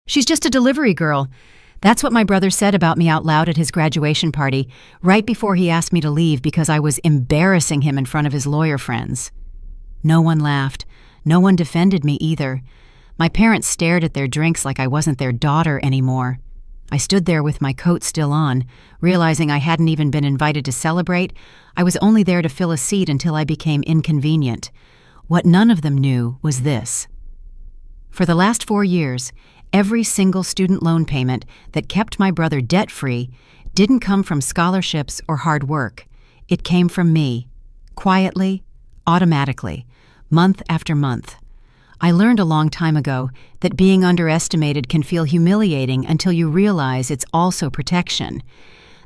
She's just a delivery girl. That's what my brother said about me out loud at his graduation party, right before he asked me to leave because I was embarrassing him in front of his lawyer friends. No one laughed. No one defended me either. My parents stared at their drinks like I wasn't their daughter anymore. I stood there with my coat still on, realizing I hadn't even been invited to celebrate. I was only there to fill a seat until I became inconvenient. What none of them knew was this. For the last 4 years, every single student loan payment that kept my brother debt-free didn't come from scholarships or hard work. It came from me, quietly, automatically, month after month. I learned a long time ago that being underestimated can feel humiliating until you realize it's also protection.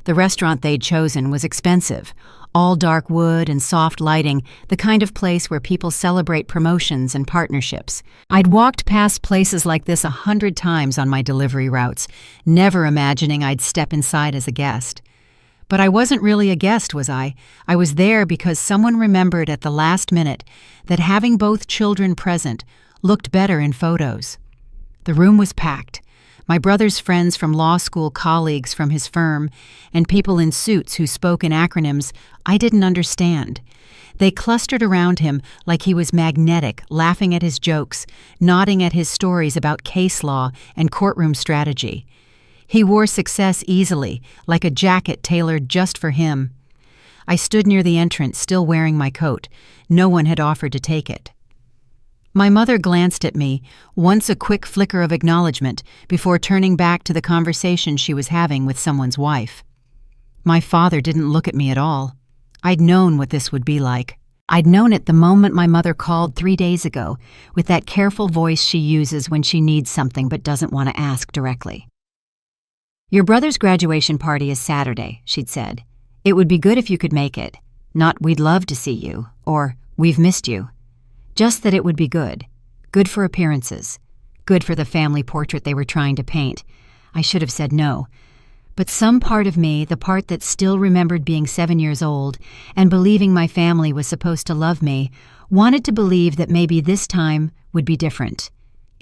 The restaurant they'd chosen was expensive, all dark wood and soft lighting, the kind of place where people celebrate promotions and partnerships. I'd walked past places like this 100 times on my delivery routes, never imagining I'd step inside as a guest. But I wasn't really a guest, was I? I was there because someone remembered at the last minute that having both children present looked better in photos. The room was packed. My brother's friends from law school, colleagues from his firm, and people in suits who spoke in acronyms I didn't understand. They clustered around him like he was magnetic, laughing at his jokes, nodding at his stories about case law and courtroom strategy. He wore success easily, like a jacket tailored just for him. I stood near the entrance, still wearing my coat. No one had offered to take it. My mother glanced at me, once a quick flicker of acknowledgement, before turning back to the conversation she was having with someone's wife. My father didn't look at me at all. I'd known what this would be like. I'd known it the moment my mother called 3 days ago, with that careful voice she uses when she needs something but doesn't want to ask directly. "Your brother's graduation party is Saturday," she'd said. "It would be good if you could make it. Not 'we'd love to see you' or 'we've missed you.' Just that it would be good. Good for appearances. Good for the family portrait they were trying to paint. I should have said no. But some part of me, the part that still remembered being 7 years old and believing my family was supposed to love me, wanted to believe that maybe this time would be different.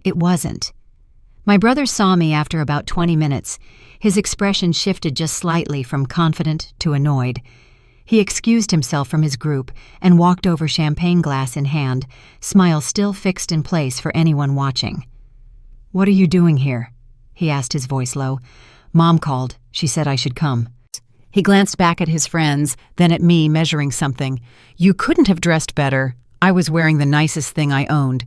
It wasn't. My brother saw me after about 20 minutes. His expression shifted just slightly from confident to annoyed. He excused himself from his group and walked over, champagne glass in hand, smile still fixed in place for anyone watching. "What are you doing here?" he asked, his voice low. "Mom called. She said I should come." He glanced back at his friends, then at me, measuring something. "You couldn't have dressed better." I was wearing the nicest thing I owned.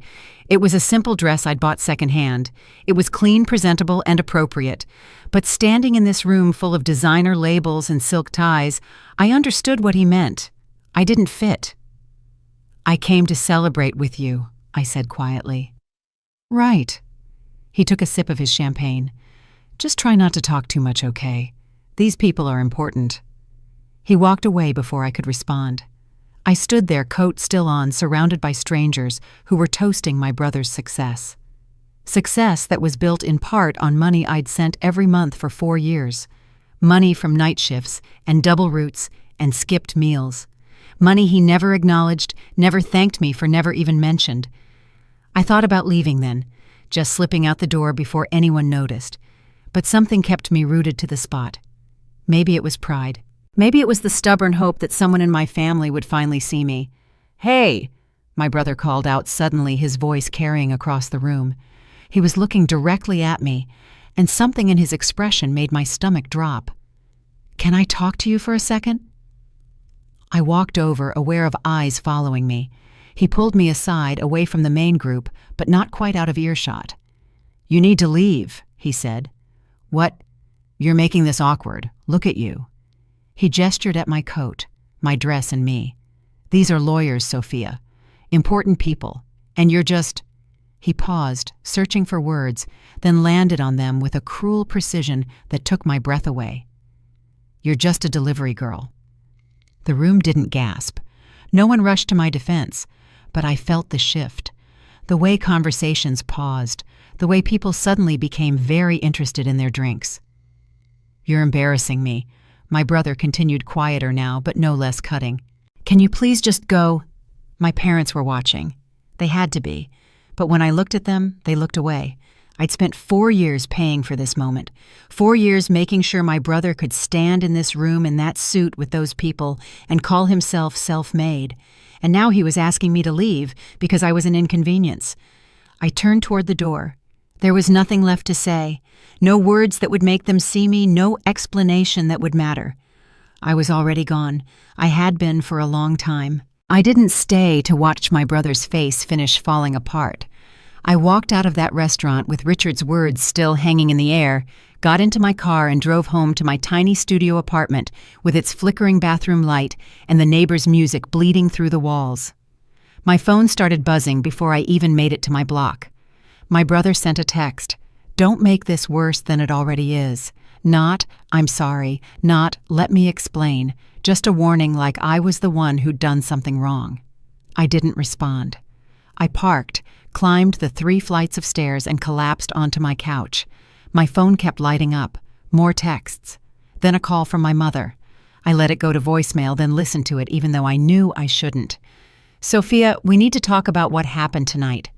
It was a simple dress I'd bought secondhand. It was clean, presentable, and appropriate. But standing in this room full of designer labels and silk ties, I understood what he meant. I didn't fit. "I came to celebrate with you," I said quietly. "Right." He took a sip of his champagne. "Just try not to talk too much, okay? These people are important." He walked away before I could respond. I stood there, coat still on, surrounded by strangers who were toasting my brother's success. Success that was built in part on money I'd sent every month for 4 years. Money from night shifts and double routes and skipped meals. Money he never acknowledged, never thanked me for, never even mentioned. I thought about leaving then, just slipping out the door before anyone noticed. But something kept me rooted to the spot. Maybe it was pride. Maybe it was the stubborn hope that someone in my family would finally see me. "Hey!" my brother called out suddenly, his voice carrying across the room. He was looking directly at me, and something in his expression made my stomach drop. "Can I talk to you for a second?" I walked over, aware of eyes following me. He pulled me aside, away from the main group, but not quite out of earshot. "You need to leave," he said. "What? You're making this awkward. Look at you." He gestured at my coat, my dress, and me. "These are lawyers, Sophia. Important people. And you're just—" He paused, searching for words, then landed on them with a cruel precision that took my breath away. "You're just a delivery girl." The room didn't gasp. No one rushed to my defense, but I felt the shift. The way conversations paused, the way people suddenly became very interested in their drinks. "You're embarrassing me," my brother continued, quieter now, but no less cutting. "Can you please just go?" My parents were watching. They had to be. But when I looked at them, they looked away. I'd spent 4 years paying for this moment, 4 years making sure my brother could stand in this room in that suit with those people and call himself self-made. And now he was asking me to leave because I was an inconvenience. I turned toward the door. There was nothing left to say, no words that would make them see me, no explanation that would matter. I was already gone. I had been for a long time. I didn't stay to watch my brother's face finish falling apart. I walked out of that restaurant with Richard's words still hanging in the air, got into my car and drove home to my tiny studio apartment with its flickering bathroom light and the neighbor's music bleeding through the walls. My phone started buzzing before I even made it to my block. My brother sent a text. Don't make this worse than it already is. Not, I'm sorry. Not, let me explain. Just a warning like I was the one who'd done something wrong. I didn't respond. I parked, climbed the 3 flights of stairs and collapsed onto my couch. My phone kept lighting up. More texts. Then a call from my mother. I let it go to voicemail, then listened to it even though I knew I shouldn't. Sophia, we need to talk about what happened tonight.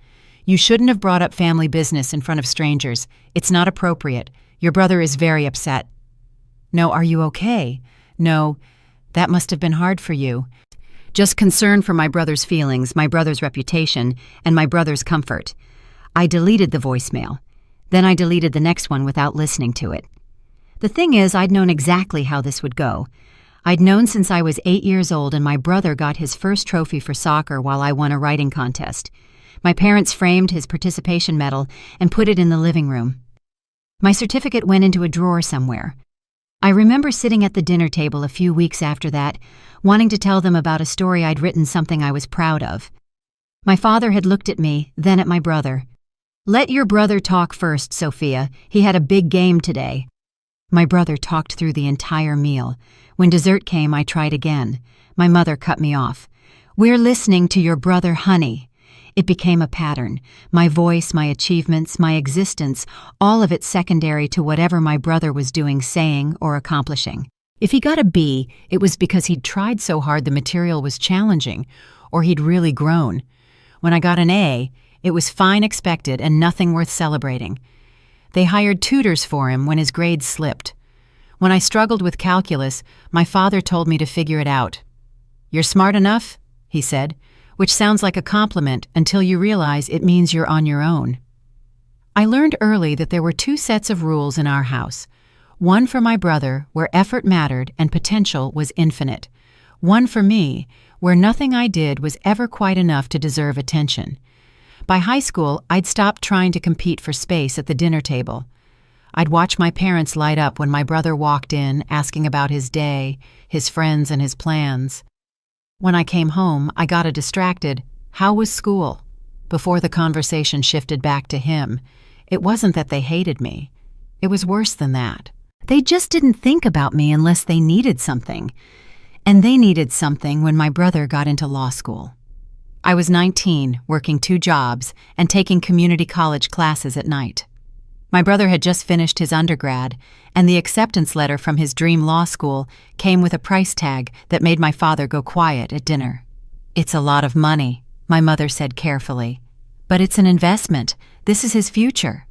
You shouldn't have brought up family business in front of strangers. It's not appropriate. Your brother is very upset. No, are you okay? No, that must have been hard for you. Just concern for my brother's feelings, my brother's reputation, and my brother's comfort. I deleted the voicemail. Then I deleted the next one without listening to it. The thing is, I'd known exactly how this would go. I'd known since I was 8 years old and my brother got his first trophy for soccer while I won a writing contest. My parents framed his participation medal and put it in the living room. My certificate went into a drawer somewhere. I remember sitting at the dinner table a few weeks after that, wanting to tell them about a story I'd written, something I was proud of. My father had looked at me, then at my brother. Let your brother talk first, Sophia. He had a big game today. My brother talked through the entire meal. When dessert came, I tried again. My mother cut me off. We're listening to your brother, honey. It became a pattern. My voice, my achievements, my existence, all of it secondary to whatever my brother was doing, saying, or accomplishing. If he got a B, it was because he'd tried so hard the material was challenging, or he'd really grown. When I got an A, it was fine, expected, and nothing worth celebrating. They hired tutors for him when his grades slipped. When I struggled with calculus, my father told me to figure it out. You're smart enough, he said, which sounds like a compliment until you realize it means you're on your own. I learned early that there were 2 sets of rules in our house. One for my brother, where effort mattered and potential was infinite. One for me, where nothing I did was ever quite enough to deserve attention. By high school, I'd stopped trying to compete for space at the dinner table. I'd watch my parents light up when my brother walked in, asking about his day, his friends, and his plans. When I came home, I got a distracted, "How was school?" before the conversation shifted back to him. It wasn't that they hated me. It was worse than that. They just didn't think about me unless they needed something. And they needed something when my brother got into law school. I was 19, working 2 jobs, and taking community college classes at night. My brother had just finished his undergrad, and the acceptance letter from his dream law school came with a price tag that made my father go quiet at dinner. It's a lot of money, my mother said carefully. But it's an investment. This is his future.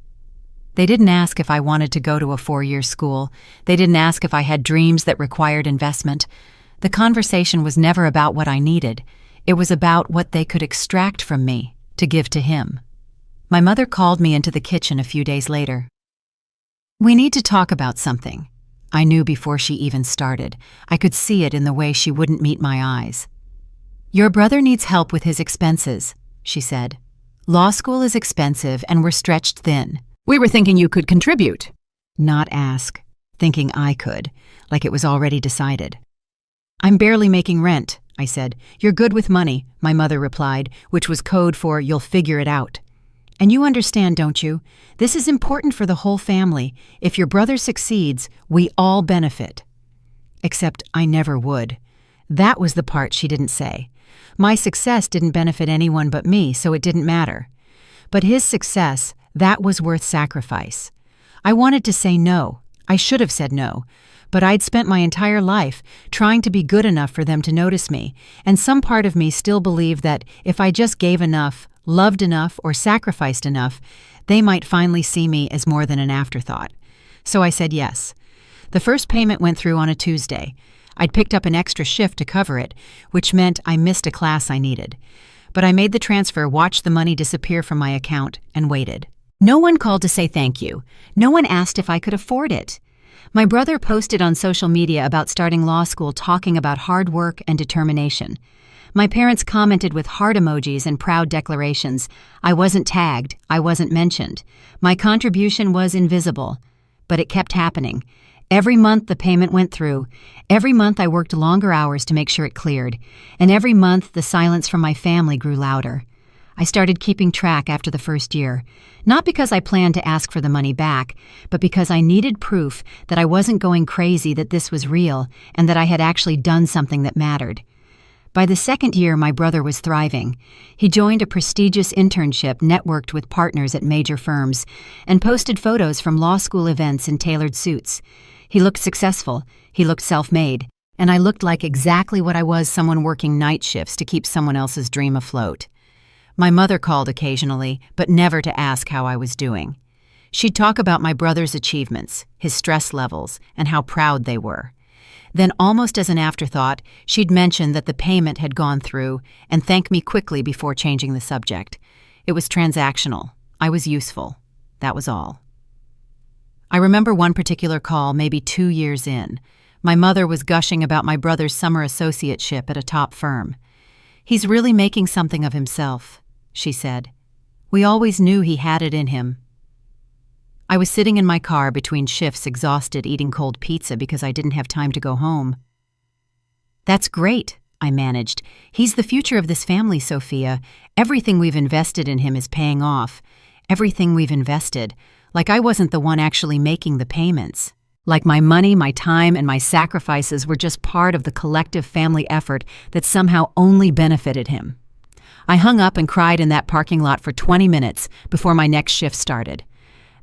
They didn't ask if I wanted to go to a 4-year school. They didn't ask if I had dreams that required investment. The conversation was never about what I needed. It was about what they could extract from me to give to him. My mother called me into the kitchen a few days later. We need to talk about something. I knew before she even started. I could see it in the way she wouldn't meet my eyes. Your brother needs help with his expenses, she said. Law school is expensive and we're stretched thin. We were thinking you could contribute. Not ask. Thinking I could, like it was already decided. I'm barely making rent, I said. You're good with money, my mother replied, which was code for you'll figure it out. And you understand, don't you? This is important for the whole family. If your brother succeeds, we all benefit. Except I never would. That was the part she didn't say. My success didn't benefit anyone but me, so it didn't matter. But his success, that was worth sacrifice. I wanted to say no. I should have said no. But I'd spent my entire life trying to be good enough for them to notice me, and some part of me still believed that if I just gave enough, loved enough, or sacrificed enough, they might finally see me as more than an afterthought. So I said yes. The first payment went through on a Tuesday. I'd picked up an extra shift to cover it, which meant I missed a class I needed. But I made the transfer, watched the money disappear from my account, and waited. No one called to say thank you. No one asked if I could afford it. My brother posted on social media about starting law school, talking about hard work and determination. My parents commented with heart emojis and proud declarations. I wasn't tagged. I wasn't mentioned. My contribution was invisible. But it kept happening. Every month the payment went through. Every month I worked longer hours to make sure it cleared. And every month the silence from my family grew louder. I started keeping track after the first year, not because I planned to ask for the money back, but because I needed proof that I wasn't going crazy, that this was real, and that I had actually done something that mattered. By the second year, my brother was thriving. He joined a prestigious internship, networked with partners at major firms, and posted photos from law school events in tailored suits. He looked successful, he looked self-made, and I looked like exactly what I was, someone working night shifts to keep someone else's dream afloat. My mother called occasionally, but never to ask how I was doing. She'd talk about my brother's achievements, his stress levels, and how proud they were. Then, almost as an afterthought, she'd mention that the payment had gone through and thank me quickly before changing the subject. It was transactional. I was useful. That was all. I remember one particular call, maybe 2 years in. My mother was gushing about my brother's summer associateship at a top firm. "He's really making something of himself," she said. "We always knew he had it in him." I was sitting in my car between shifts, exhausted, eating cold pizza because I didn't have time to go home. "That's great," I managed. "He's the future of this family, Sophia. Everything we've invested in him is paying off. Everything we've invested. Like I wasn't the one actually making the payments. Like my money, my time, and my sacrifices were just part of the collective family effort that somehow only benefited him." I hung up and cried in that parking lot for 20 minutes before my next shift started.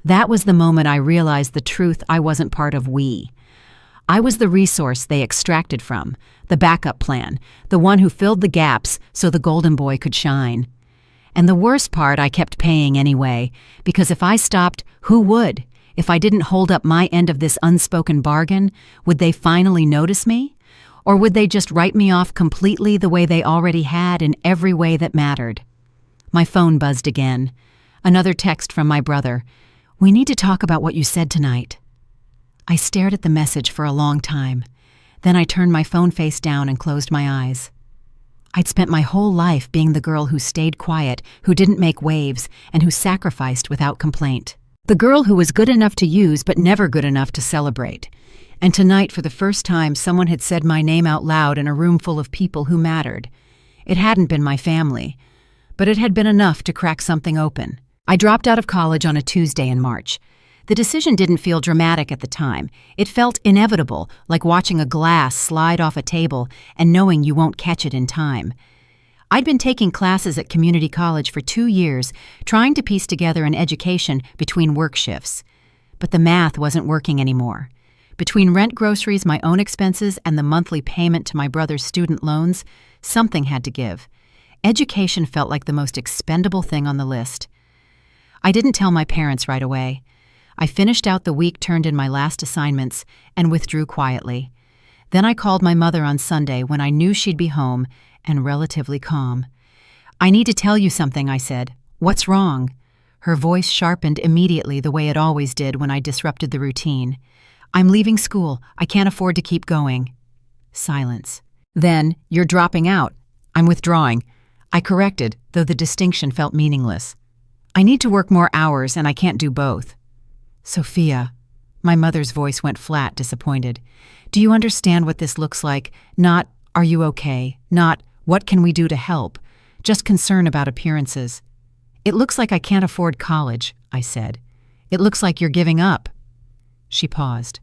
That was the moment I realized the truth: I wasn't part of we. I was the resource they extracted from, the backup plan, the one who filled the gaps so the golden boy could shine. And the worst part, I kept paying anyway, because if I stopped, who would? If I didn't hold up my end of this unspoken bargain, would they finally notice me? Or would they just write me off completely the way they already had in every way that mattered? My phone buzzed again. Another text from my brother. "We need to talk about what you said tonight." I stared at the message for a long time. Then I turned my phone face down and closed my eyes. I'd spent my whole life being the girl who stayed quiet, who didn't make waves, and who sacrificed without complaint. The girl who was good enough to use but never good enough to celebrate. And tonight, for the first time, someone had said my name out loud in a room full of people who mattered. It hadn't been my family, but it had been enough to crack something open. I dropped out of college on a Tuesday in March. The decision didn't feel dramatic at the time. It felt inevitable, like watching a glass slide off a table and knowing you won't catch it in time. I'd been taking classes at community college for 2 years, trying to piece together an education between work shifts. But the math wasn't working anymore. Between rent, groceries, my own expenses, and the monthly payment to my brother's student loans, something had to give. Education felt like the most expendable thing on the list. I didn't tell my parents right away. I finished out the week, turned in my last assignments, and withdrew quietly. Then I called my mother on Sunday when I knew she'd be home and relatively calm. "I need to tell you something," I said. "What's wrong?" Her voice sharpened immediately, the way it always did when I disrupted the routine. "I'm leaving school. I can't afford to keep going." Silence. Then, "You're dropping out." "I'm withdrawing." I corrected, though the distinction felt meaningless. "I need to work more hours, and I can't do both." "Sophia," my mother's voice went flat, disappointed. "Do you understand what this looks like? Not, 'Are you okay?' Not, 'What can we do to help?' Just concern about appearances." "It looks like I can't afford college," I said. "It looks like you're giving up." She paused.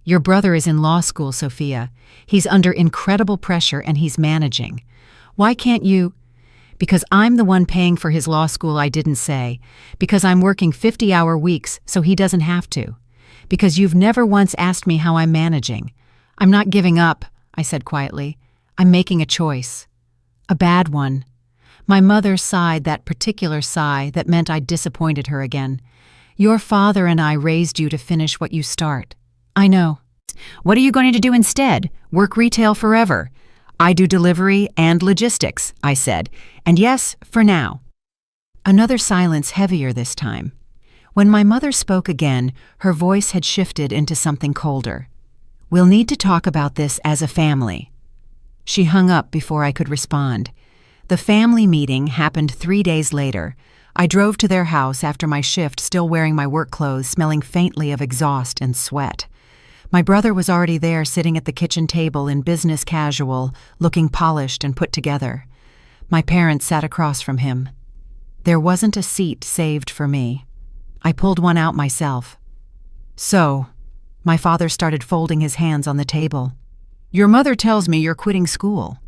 "Your brother is in law school, Sophia. He's under incredible pressure and he's managing. Why can't you—" "Because I'm the one paying for his law school," I didn't say. "Because I'm working 50-hour weeks so he doesn't have to. Because you've never once asked me how I'm managing. I'm not giving up," I said quietly. "I'm making a choice. A bad one. My mother sighed that particular sigh that meant I'd disappointed her again. Your father and I raised you to finish what you start. I know. What are you going to do instead? Work retail forever? I do delivery and logistics, I said, and yes, for now. Another silence, heavier this time. When my mother spoke again, her voice had shifted into something colder. We'll need to talk about this as a family. She hung up before I could respond. The family meeting happened 3 days later. I drove to their house after my shift, still wearing my work clothes, smelling faintly of exhaust and sweat. My brother was already there, sitting at the kitchen table in business casual, looking polished and put together. My parents sat across from him. There wasn't a seat saved for me. I pulled one out myself. So, my father started folding his hands on the table. Your mother tells me you're quitting school.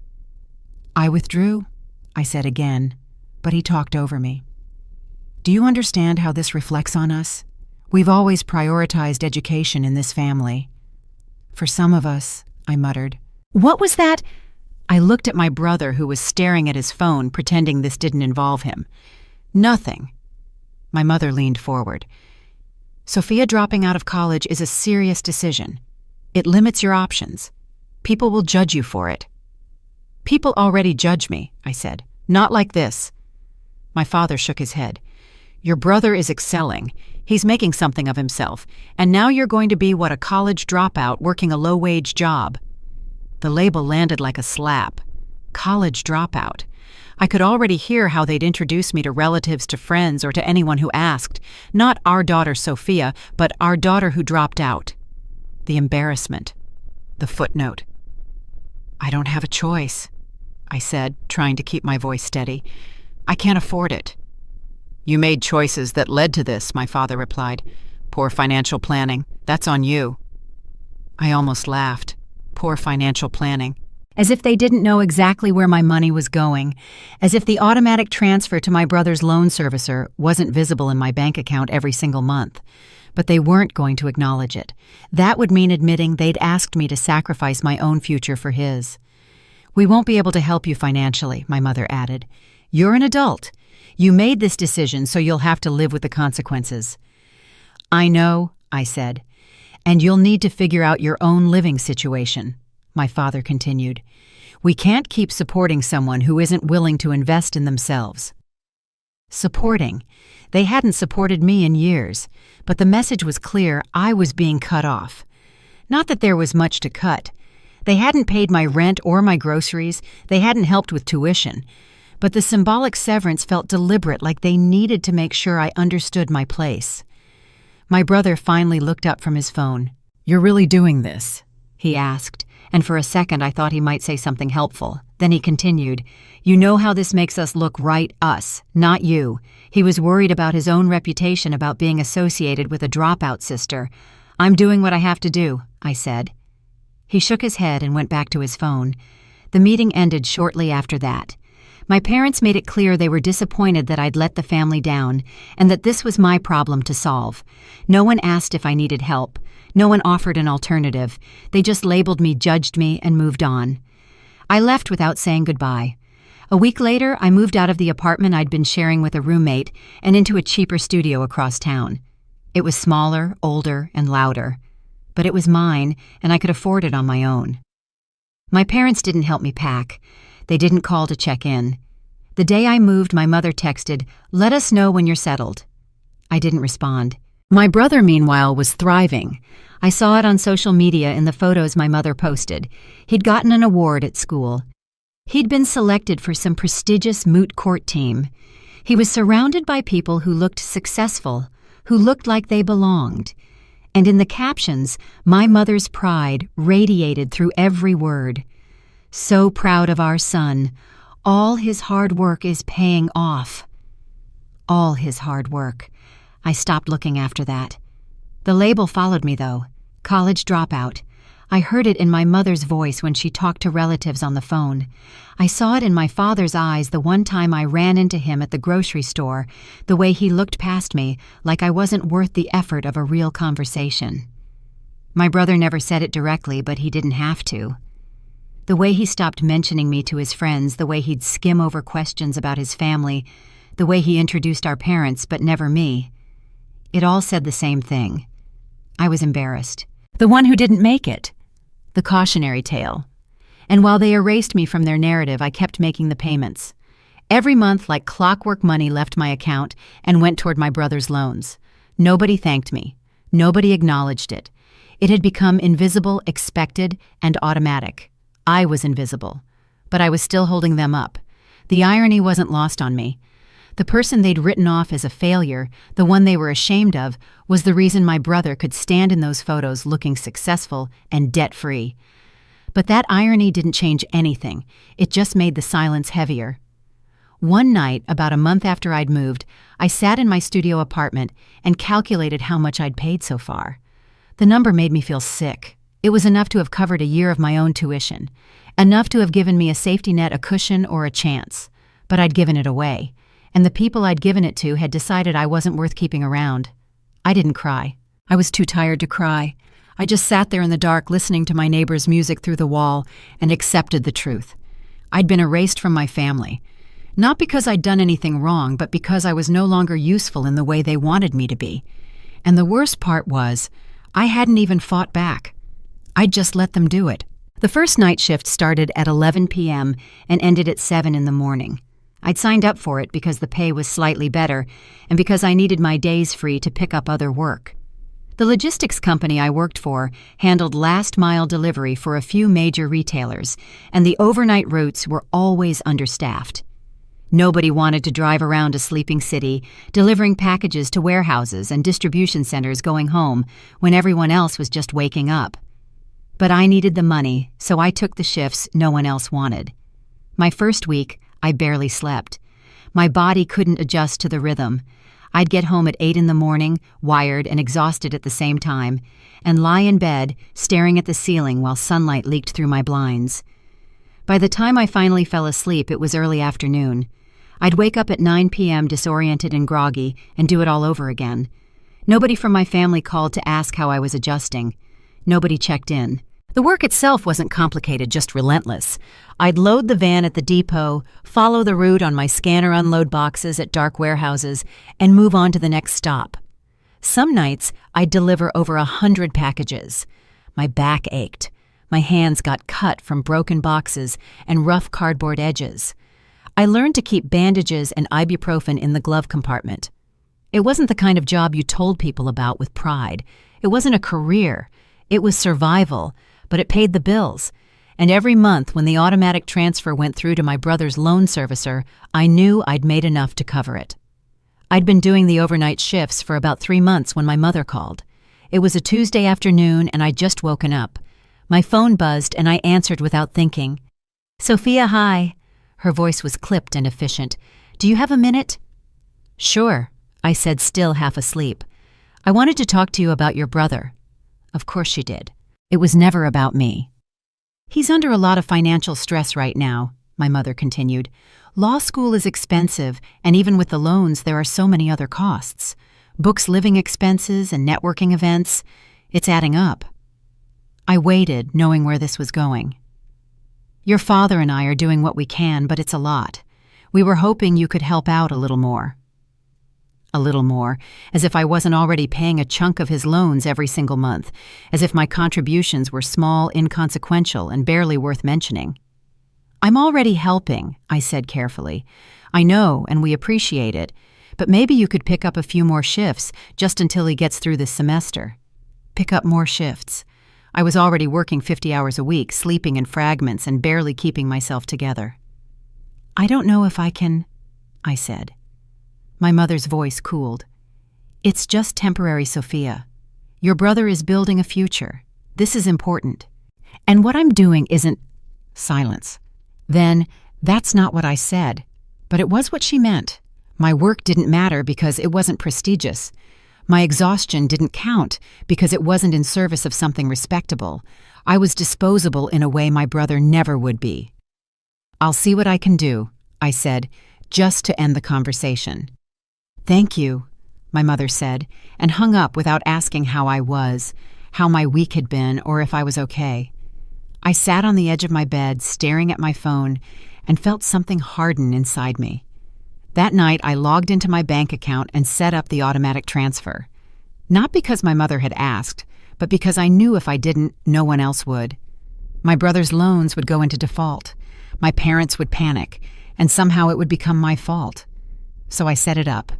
I withdrew, I said again, but he talked over me. Do you understand how this reflects on us? We've always prioritized education in this family. For some of us, I muttered. What was that? I looked at my brother, who was staring at his phone, pretending this didn't involve him. Nothing. My mother leaned forward. Sophia dropping out of college is a serious decision. It limits your options. People will judge you for it. People already judge me, I said. Not like this. My father shook his head. Your brother is excelling. He's making something of himself, and now you're going to be what, a college dropout working a low-wage job. The label landed like a slap. College dropout. I could already hear how they'd introduce me to relatives, to friends, or to anyone who asked. Not our daughter Sophia, but our daughter who dropped out. The embarrassment. The footnote. I don't have a choice, I said, trying to keep my voice steady. I can't afford it. You made choices that led to this, my father replied. Poor financial planning. That's on you. I almost laughed. Poor financial planning. As if they didn't know exactly where my money was going. As if the automatic transfer to my brother's loan servicer wasn't visible in my bank account every single month. But they weren't going to acknowledge it. That would mean admitting they'd asked me to sacrifice my own future for his. We won't be able to help you financially, my mother added. You're an adult. You made this decision, so you'll have to live with the consequences. I know, I said. And you'll need to figure out your own living situation, my father continued. We can't keep supporting someone who isn't willing to invest in themselves. Supporting. They hadn't supported me in years, but the message was clear. I was being cut off. Not that there was much to cut. They hadn't paid my rent or my groceries. They hadn't helped with tuition. But the symbolic severance felt deliberate, like they needed to make sure I understood my place. My brother finally looked up from his phone. You're really doing this? He asked, and for a second I thought he might say something helpful. Then he continued, You know how this makes us look, right? Us, not you. He was worried about his own reputation, about being associated with a dropout sister. I'm doing what I have to do, I said. He shook his head and went back to his phone. The meeting ended shortly after that. My parents made it clear they were disappointed that I'd let the family down, and that this was my problem to solve. No one asked if I needed help. No one offered an alternative. They just labeled me, judged me, and moved on. I left without saying goodbye. A week later, I moved out of the apartment I'd been sharing with a roommate and into a cheaper studio across town. It was smaller, older, and louder. But it was mine, and I could afford it on my own. My parents didn't help me pack. They didn't call to check in. The day I moved, my mother texted, Let us know when you're settled. I didn't respond. My brother, meanwhile, was thriving. I saw it on social media in the photos my mother posted. He'd gotten an award at school. He'd been selected for some prestigious moot court team. He was surrounded by people who looked successful, who looked like they belonged. And in the captions, my mother's pride radiated through every word. So proud of our son. All his hard work is paying off. All his hard work. I stopped looking after that. The label followed me, though. College dropout. I heard it in my mother's voice when she talked to relatives on the phone. I saw it in my father's eyes the one time I ran into him at the grocery store, the way he looked past me like I wasn't worth the effort of a real conversation. My brother never said it directly, but he didn't have to. The way he stopped mentioning me to his friends, the way he'd skim over questions about his family, the way he introduced our parents but never me. It all said the same thing. I was embarrassed. The one who didn't make it. The cautionary tale. And while they erased me from their narrative, I kept making the payments. Every month, like clockwork, money left my account and went toward my brother's loans. Nobody thanked me. Nobody acknowledged it. It had become invisible, expected, and automatic. I was invisible, but I was still holding them up. The irony wasn't lost on me. The person they'd written off as a failure, the one they were ashamed of, was the reason my brother could stand in those photos looking successful and debt-free. But that irony didn't change anything. It just made the silence heavier. One night, about a month after I'd moved, I sat in my studio apartment and calculated how much I'd paid so far. The number made me feel sick. It was enough to have covered a year of my own tuition, enough to have given me a safety net, a cushion, or a chance. But I'd given it away, and the people I'd given it to had decided I wasn't worth keeping around. I didn't cry. I was too tired to cry. I just sat there in the dark listening to my neighbor's music through the wall and accepted the truth. I'd been erased from my family. Not because I'd done anything wrong, but because I was no longer useful in the way they wanted me to be. And the worst part was, I hadn't even fought back. I'd just let them do it. The first night shift started at 11 p.m. and ended at 7 in the morning. I'd signed up for it because the pay was slightly better and because I needed my days free to pick up other work. The logistics company I worked for handled last-mile delivery for a few major retailers, and the overnight routes were always understaffed. Nobody wanted to drive around a sleeping city, delivering packages to warehouses and distribution centers going home when everyone else was just waking up. But I needed the money, so I took the shifts no one else wanted. My first week, I barely slept. My body couldn't adjust to the rhythm. I'd get home at 8 in the morning, wired and exhausted at the same time, and lie in bed, staring at the ceiling while sunlight leaked through my blinds. By the time I finally fell asleep, it was early afternoon. I'd wake up at 9 p.m. disoriented and groggy and do it all over again. Nobody from my family called to ask how I was adjusting. Nobody checked in. The work itself wasn't complicated, just relentless. I'd load the van at the depot, follow the route on my scanner unload boxes at dark warehouses, and move on to the next stop. Some nights, I'd deliver over 100 packages. My back ached. My hands got cut from broken boxes and rough cardboard edges. I learned to keep bandages and ibuprofen in the glove compartment. It wasn't the kind of job you told people about with pride. It wasn't a career. It was survival, but it paid the bills. And every month when the automatic transfer went through to my brother's loan servicer, I knew I'd made enough to cover it. I'd been doing the overnight shifts for about 3 months when my mother called. It was a Tuesday afternoon and I'd just woken up. My phone buzzed and I answered without thinking. "Sophia, hi." Her voice was clipped and efficient. "Do you have a minute?" "Sure," I said, still half asleep. "I wanted to talk to you about your brother." Of course she did. It was never about me. "He's under a lot of financial stress right now," my mother continued. "Law school is expensive, and even with the loans, there are so many other costs. Books, living expenses, and networking events. It's adding up." I waited, knowing where this was going. "Your father and I are doing what we can, but it's a lot. We were hoping you could help out a little more." A little more, as if I wasn't already paying a chunk of his loans every single month, as if my contributions were small, inconsequential, and barely worth mentioning. "I'm already helping," I said carefully. "I know, and we appreciate it, but maybe you could pick up a few more shifts just until he gets through this semester." Pick up more shifts. I was already working 50 hours a week, sleeping in fragments and barely keeping myself together. "I don't know if I can," I said. My mother's voice cooled. "It's just temporary, Sophia. Your brother is building a future. This is important. And what I'm doing isn't—" Silence. Then, "That's not what I said." But it was what she meant. My work didn't matter because it wasn't prestigious. My exhaustion didn't count because it wasn't in service of something respectable. I was disposable in a way my brother never would be. "I'll see what I can do," I said, just to end the conversation. "Thank you," my mother said, and hung up without asking how I was, how my week had been, or if I was okay. I sat on the edge of my bed, staring at my phone, and felt something harden inside me. That night, I logged into my bank account and set up the automatic transfer. Not because my mother had asked, but because I knew if I didn't, no one else would. My brother's loans would go into default. My parents would panic, and somehow it would become my fault. So I set it up.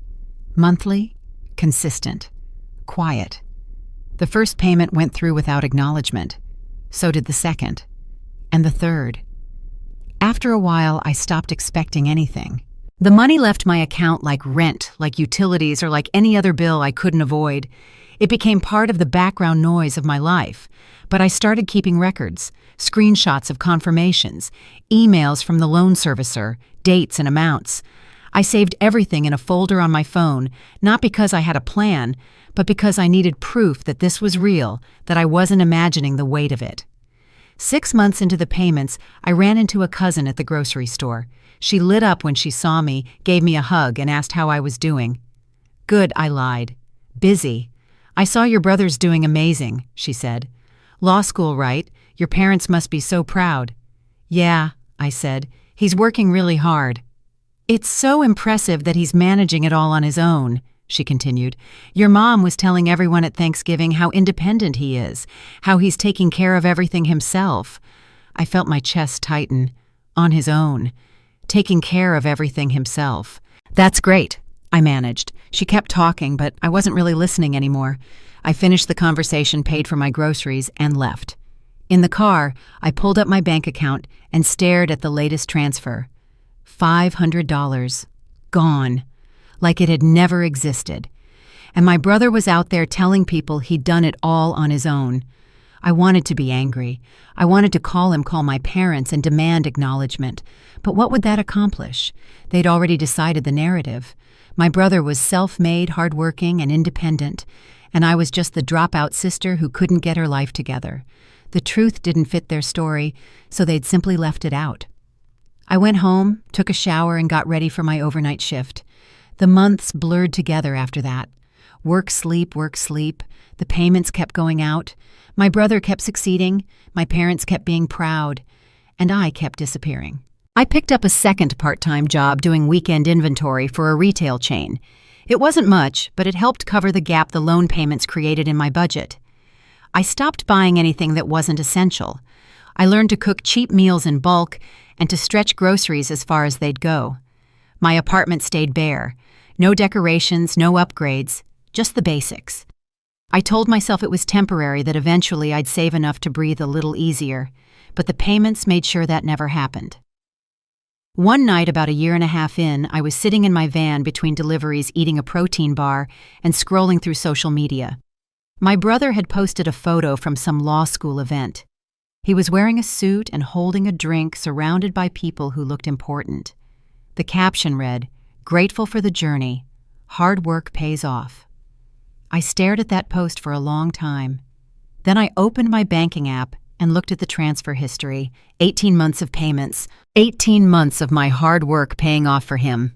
Monthly, consistent, quiet. The first payment went through without acknowledgement. So did the second. And the third. After a while, I stopped expecting anything. The money left my account like rent, like utilities, or like any other bill I couldn't avoid. It became part of the background noise of my life. But I started keeping records, screenshots of confirmations, emails from the loan servicer, dates and amounts. I saved everything in a folder on my phone, not because I had a plan, but because I needed proof that this was real, that I wasn't imagining the weight of it. 6 months into the payments, I ran into a cousin at the grocery store. She lit up when she saw me, gave me a hug, and asked how I was doing. Good, I lied. Busy. I saw your brother's doing amazing, she said. Law school, right? Your parents must be so proud. Yeah, I said. He's working really hard. It's so impressive that he's managing it all on his own, she continued. Your mom was telling everyone at Thanksgiving how independent he is, how he's taking care of everything himself. I felt my chest tighten. On his own. Taking care of everything himself. That's great, I managed. She kept talking, but I wasn't really listening anymore. I finished the conversation, paid for my groceries, and left. In the car, I pulled up my bank account and stared at the latest transfer. $500. Gone. Like it had never existed. And my brother was out there telling people he'd done it all on his own. I wanted to be angry. I wanted to call my parents, and demand acknowledgement. But what would that accomplish? They'd already decided the narrative. My brother was self-made, hardworking, and independent, and I was just the dropout sister who couldn't get her life together. The truth didn't fit their story, so they'd simply left it out. I went home, took a shower, and got ready for my overnight shift. The months blurred together after that. Work, sleep, work, sleep. The payments kept going out. My brother kept succeeding. My parents kept being proud. And I kept disappearing. I picked up a second part-time job doing weekend inventory for a retail chain. It wasn't much, but it helped cover the gap the loan payments created in my budget. I stopped buying anything that wasn't essential. I learned to cook cheap meals in bulk and to stretch groceries as far as they'd go. My apartment stayed bare. No decorations, no upgrades, just the basics. I told myself it was temporary, that eventually I'd save enough to breathe a little easier, but the payments made sure that never happened. One night, about a year and a half in, I was sitting in my van between deliveries eating a protein bar and scrolling through social media. My brother had posted a photo from some law school event. He was wearing a suit and holding a drink, surrounded by people who looked important. The caption read, "Grateful for the journey. Hard work pays off." I stared at that post for a long time. Then I opened my banking app and looked at the transfer history. 18 months of payments. 18 months of my hard work paying off for him.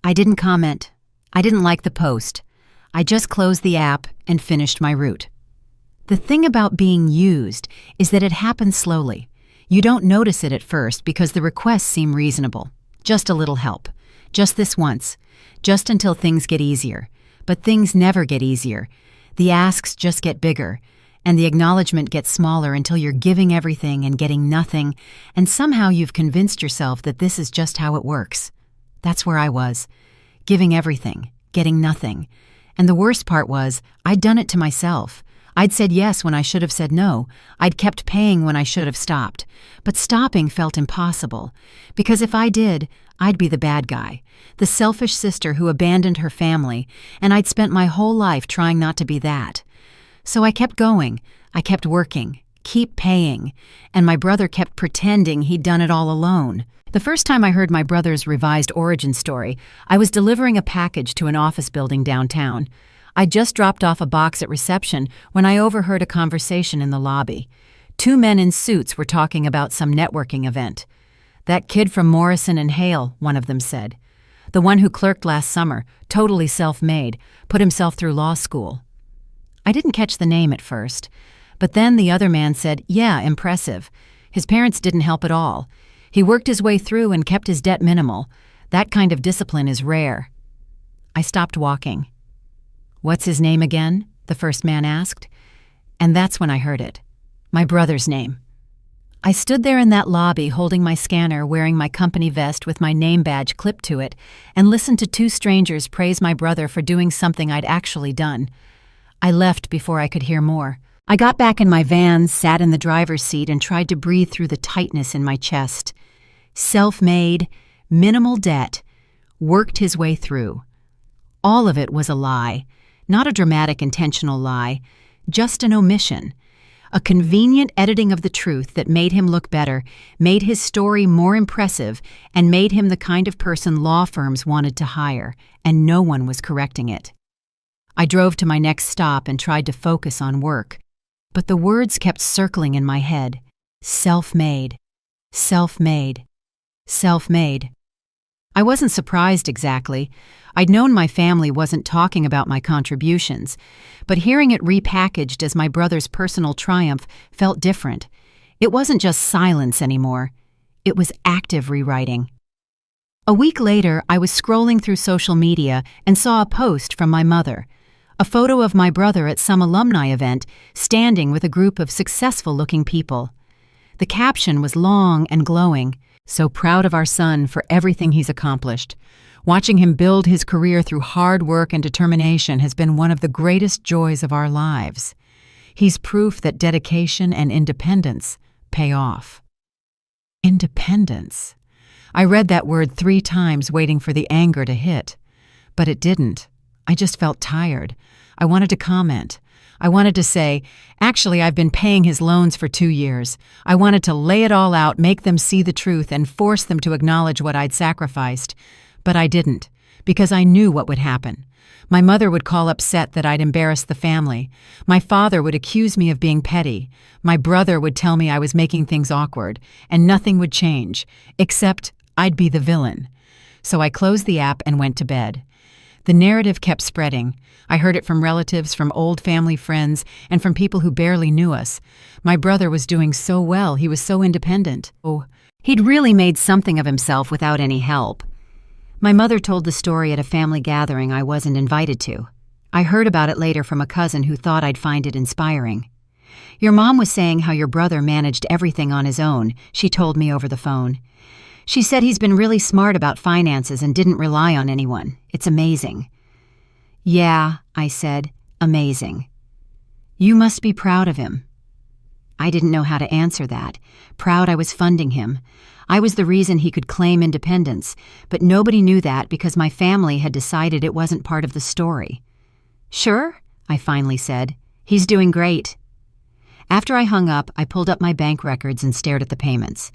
I didn't comment. I didn't like the post. I just closed the app and finished my route. The thing about being used is that it happens slowly. You don't notice it at first because the requests seem reasonable. Just a little help. Just this once. Just until things get easier. But things never get easier. The asks just get bigger, and the acknowledgement gets smaller until you're giving everything and getting nothing, and somehow you've convinced yourself that this is just how it works. That's where I was. Giving everything, getting nothing. And the worst part was, I'd done it to myself. I'd said yes when I should have said no. I'd kept paying when I should have stopped. But stopping felt impossible. Because if I did, I'd be the bad guy, the selfish sister who abandoned her family, and I'd spent my whole life trying not to be that. So I kept going. I kept working. Keep paying. And my brother kept pretending he'd done it all alone. The first time I heard my brother's revised origin story, I was delivering a package to an office building downtown. I just dropped off a box at reception when I overheard a conversation in the lobby. 2 men in suits were talking about some networking event. "That kid from Morrison and Hale," one of them said. "The one who clerked last summer, totally self-made, put himself through law school." I didn't catch the name at first, But then the other man said, "Yeah, impressive. His parents didn't help at all. He worked his way through and kept his debt minimal. That kind of discipline is rare." I stopped walking. "What's his name again?" the first man asked. And that's when I heard it. My brother's name. I stood there in that lobby holding my scanner, wearing my company vest with my name badge clipped to it, and listened to two strangers praise my brother for doing something I'd actually done. I left before I could hear more. I got back in my van, sat in the driver's seat, and tried to breathe through the tightness in my chest. Self-made, minimal debt, worked his way through. All of it was a lie, not a dramatic intentional lie, just an omission. A convenient editing of the truth that made him look better, made his story more impressive, and made him the kind of person law firms wanted to hire, and no one was correcting it. I drove to my next stop and tried to focus on work, but the words kept circling in my head. Self-made, self-made, self-made. I wasn't surprised exactly. I'd known my family wasn't talking about my contributions, but hearing it repackaged as my brother's personal triumph felt different. It wasn't just silence anymore. It was active rewriting. A week later, I was scrolling through social media and saw a post from my mother. A photo of my brother at some alumni event, standing with a group of successful-looking people. The caption was long and glowing. "So proud of our son for everything he's accomplished. Watching him build his career through hard work and determination has been one of the greatest joys of our lives. He's proof that dedication and independence pay off." Independence. I read that word 3 times, waiting for the anger to hit. But it didn't. I just felt tired. I wanted to comment. I wanted to say, "Actually, I've been paying his loans for 2 years. I wanted to lay it all out, make them see the truth, and force them to acknowledge what I'd sacrificed. But I didn't, because I knew what would happen. My mother would call upset that I'd embarrassed the family. My father would accuse me of being petty. My brother would tell me I was making things awkward, and nothing would change, except I'd be the villain. So I closed the app and went to bed. The narrative kept spreading. I heard it from relatives, from old family friends, and from people who barely knew us. My brother was doing so well, he was so independent. Oh, he'd really made something of himself without any help. My mother told the story at a family gathering I wasn't invited to. I heard about it later from a cousin who thought I'd find it inspiring. "Your mom was saying how your brother managed everything on his own," she told me over the phone. "She said he's been really smart about finances and didn't rely on anyone. It's amazing." "Yeah," I said, "amazing." "You must be proud of him." I didn't know how to answer that. Proud I was funding him. I was the reason he could claim independence, but nobody knew that because my family had decided it wasn't part of the story. "Sure," I finally said. "He's doing great." After I hung up, I pulled up my bank records and stared at the payments.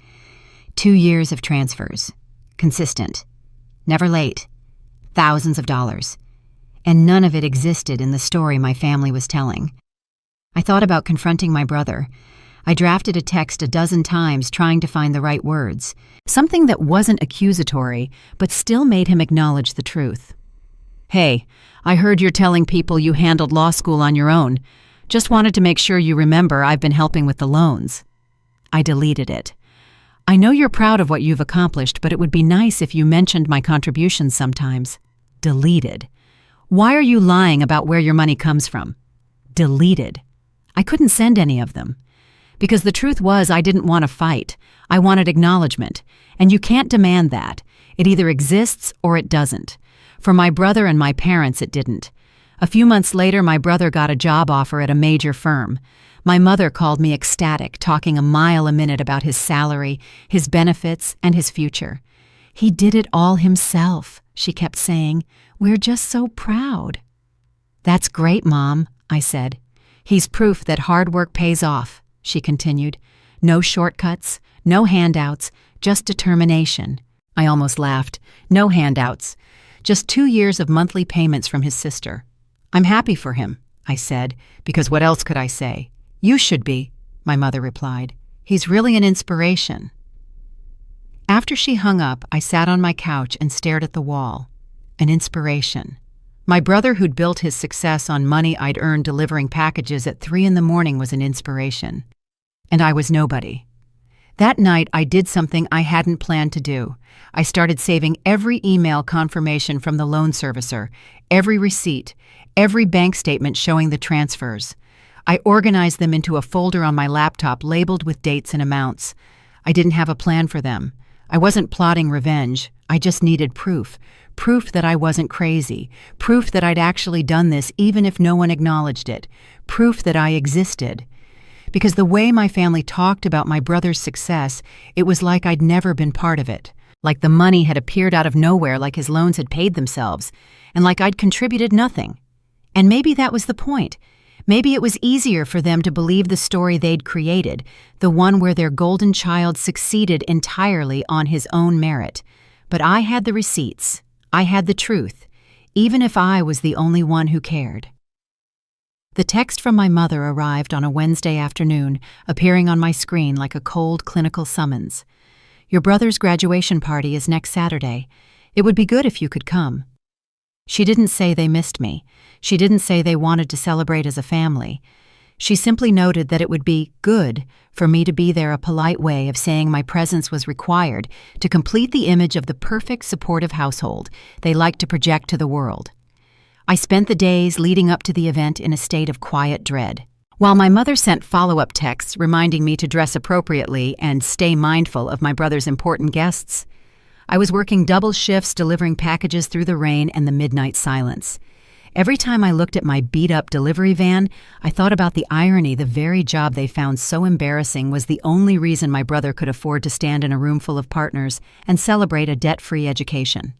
2 years of transfers. Consistent. Never late. Thousands of dollars. And none of it existed in the story my family was telling. I thought about confronting my brother. I drafted a text a dozen times trying to find the right words. Something that wasn't accusatory, but still made him acknowledge the truth. "Hey, I heard you're telling people you handled law school on your own. Just wanted to make sure you remember I've been helping with the loans." I deleted it. "I know you're proud of what you've accomplished, but it would be nice if you mentioned my contributions sometimes." Deleted. "Why are you lying about where your money comes from?" Deleted. I couldn't send any of them. Because the truth was I didn't want to fight. I wanted acknowledgement. And you can't demand that. It either exists or it doesn't. For my brother and my parents, it didn't. A few months later, my brother got a job offer at a major firm. My mother called me ecstatic, talking a mile a minute about his salary, his benefits, and his future. "He did it all himself," she kept saying. "We're just so proud." "That's great, Mom," I said. "He's proof that hard work pays off," she continued. "No shortcuts, no handouts, just determination." I almost laughed. "No handouts. Just 2 years of monthly payments from his sister." "I'm happy for him," I said, because what else could I say? "You should be," my mother replied. "He's really an inspiration." After she hung up, I sat on my couch and stared at the wall. An inspiration. My brother, who'd built his success on money I'd earned delivering packages at 3 a.m, was an inspiration. And I was nobody. That night, I did something I hadn't planned to do. I started saving every email confirmation from the loan servicer, every receipt, every bank statement showing the transfers. I organized them into a folder on my laptop labeled with dates and amounts. I didn't have a plan for them. I wasn't plotting revenge. I just needed proof. Proof that I wasn't crazy. Proof that I'd actually done this even if no one acknowledged it. Proof that I existed. Because the way my family talked about my brother's success, it was like I'd never been part of it. Like the money had appeared out of nowhere, like his loans had paid themselves, and like I'd contributed nothing. And maybe that was the point. Maybe it was easier for them to believe the story they'd created, the one where their golden child succeeded entirely on his own merit. But I had the receipts. I had the truth, even if I was the only one who cared. The text from my mother arrived on a Wednesday afternoon, appearing on my screen like a cold clinical summons. Your brother's graduation party is next Saturday. It would be good if you could come. She didn't say they missed me. She didn't say they wanted to celebrate as a family. She simply noted that it would be good for me to be there, a polite way of saying my presence was required to complete the image of the perfect supportive household they liked to project to the world. I spent the days leading up to the event in a state of quiet dread. While my mother sent follow-up texts reminding me to dress appropriately and stay mindful of my brother's important guests, I was working double shifts delivering packages through the rain and the midnight silence. Every time I looked at my beat-up delivery van, I thought about the irony the very job they found so embarrassing was the only reason my brother could afford to stand in a room full of partners and celebrate a debt-free education.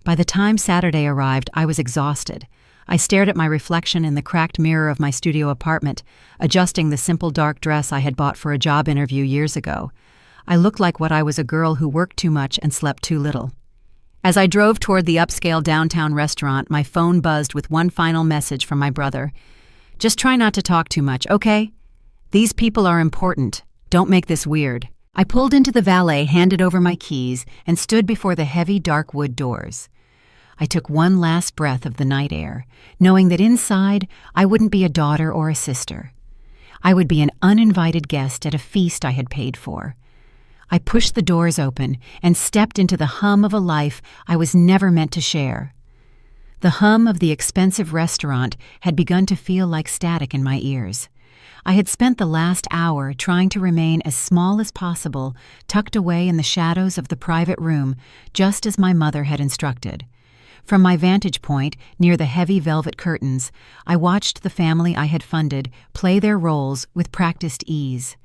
By the time Saturday arrived, I was exhausted. I stared at my reflection in the cracked mirror of my studio apartment, adjusting the simple dark dress I had bought for a job interview years ago. I looked like what I was, a girl who worked too much and slept too little. As I drove toward the upscale downtown restaurant, my phone buzzed with one final message from my brother. Just try not to talk too much, okay? These people are important. Don't make this weird. I pulled into the valet, handed over my keys, and stood before the heavy dark wood doors. I took one last breath of the night air, knowing that inside I wouldn't be a daughter or a sister. I would be an uninvited guest at a feast I had paid for. I pushed the doors open and stepped into the hum of a life I was never meant to share. The hum of the expensive restaurant had begun to feel like static in my ears. I had spent the last hour trying to remain as small as possible, tucked away in the shadows of the private room, just as my mother had instructed. From my vantage point, near the heavy velvet curtains, I watched the family I had funded play their roles with practiced ease.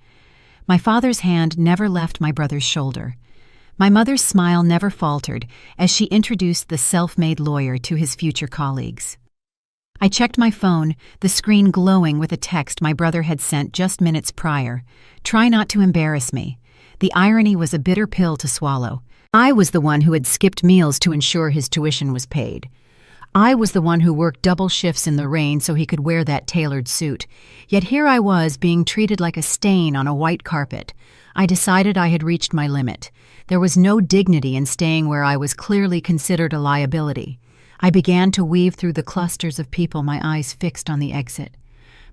My father's hand never left my brother's shoulder. My mother's smile never faltered as she introduced the self-made lawyer to his future colleagues. I checked my phone, the screen glowing with a text my brother had sent just minutes prior. Try not to embarrass me. The irony was a bitter pill to swallow. I was the one who had skipped meals to ensure his tuition was paid. I was the one who worked double shifts in the rain so he could wear that tailored suit. Yet here I was being treated like a stain on a white carpet. I decided I had reached my limit. There was no dignity in staying where I was clearly considered a liability. I began to weave through the clusters of people, my eyes fixed on the exit.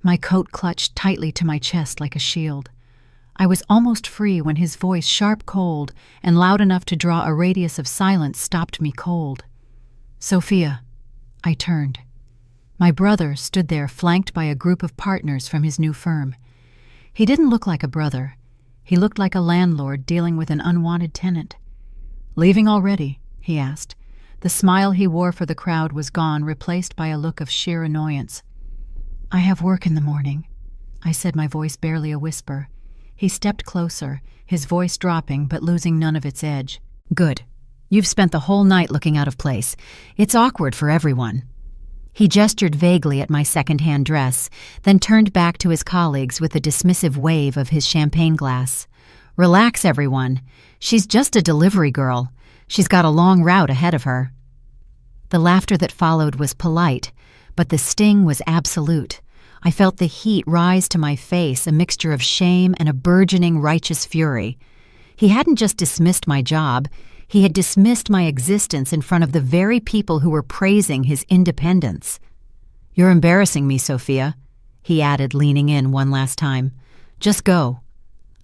My coat clutched tightly to my chest like a shield. I was almost free when his voice, sharp, cold, and loud enough to draw a radius of silence, stopped me cold. Sophia. I turned. My brother stood there, flanked by a group of partners from his new firm. He didn't look like a brother. He looked like a landlord dealing with an unwanted tenant. "Leaving already?" he asked. The smile he wore for the crowd was gone, replaced by a look of sheer annoyance. "I have work in the morning," I said, my voice barely a whisper. He stepped closer, his voice dropping but losing none of its edge. "Good. You've spent the whole night looking out of place. It's awkward for everyone." He gestured vaguely at my second-hand dress, then turned back to his colleagues with a dismissive wave of his champagne glass. "Relax, everyone. She's just a delivery girl. She's got a long route ahead of her." The laughter that followed was polite, but the sting was absolute. I felt the heat rise to my face, a mixture of shame and a burgeoning righteous fury. He hadn't just dismissed my job, He had dismissed my existence in front of the very people who were praising his independence. "You're embarrassing me, Sophia," he added, leaning in one last time. "Just go."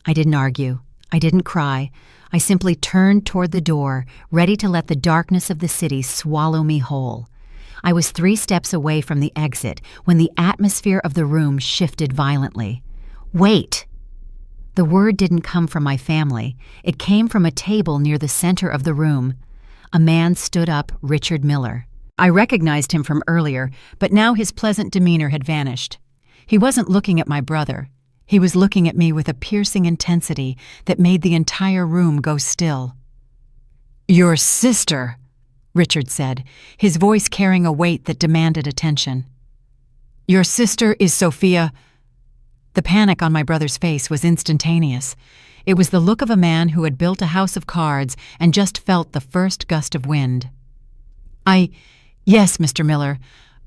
I didn't argue. I didn't cry. I simply turned toward the door, ready to let the darkness of the city swallow me whole. I was 3 steps away from the exit when the atmosphere of the room shifted violently. "Wait!" The word didn't come from my family. It came from a table near the center of the room. A man stood up, Richard Miller. I recognized him from earlier, but now his pleasant demeanor had vanished. He wasn't looking at my brother. He was looking at me with a piercing intensity that made the entire room go still. "Your sister," Richard said, his voice carrying a weight that demanded attention. "Your sister is Sophia." The panic on my brother's face was instantaneous. It was the look of a man who had built a house of cards and just felt the first gust of wind. Yes, Mr. Miller.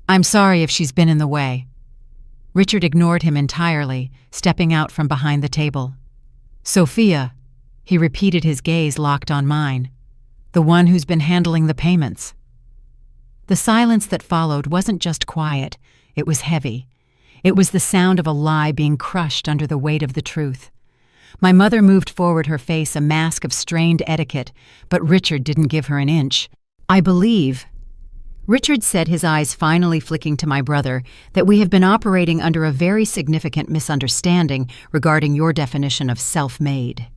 I'm sorry if she's been in the way." Richard ignored him entirely, stepping out from behind the table. "Sophia," he repeated, his gaze locked on mine. "The one who's been handling the payments." The silence that followed wasn't just quiet, it was heavy. It was the sound of a lie being crushed under the weight of the truth. My mother moved forward, her face a mask of strained etiquette, but Richard didn't give her an inch. "I believe," Richard said, his eyes finally flicking to my brother, "that we have been operating under a very significant misunderstanding regarding your definition of self-made."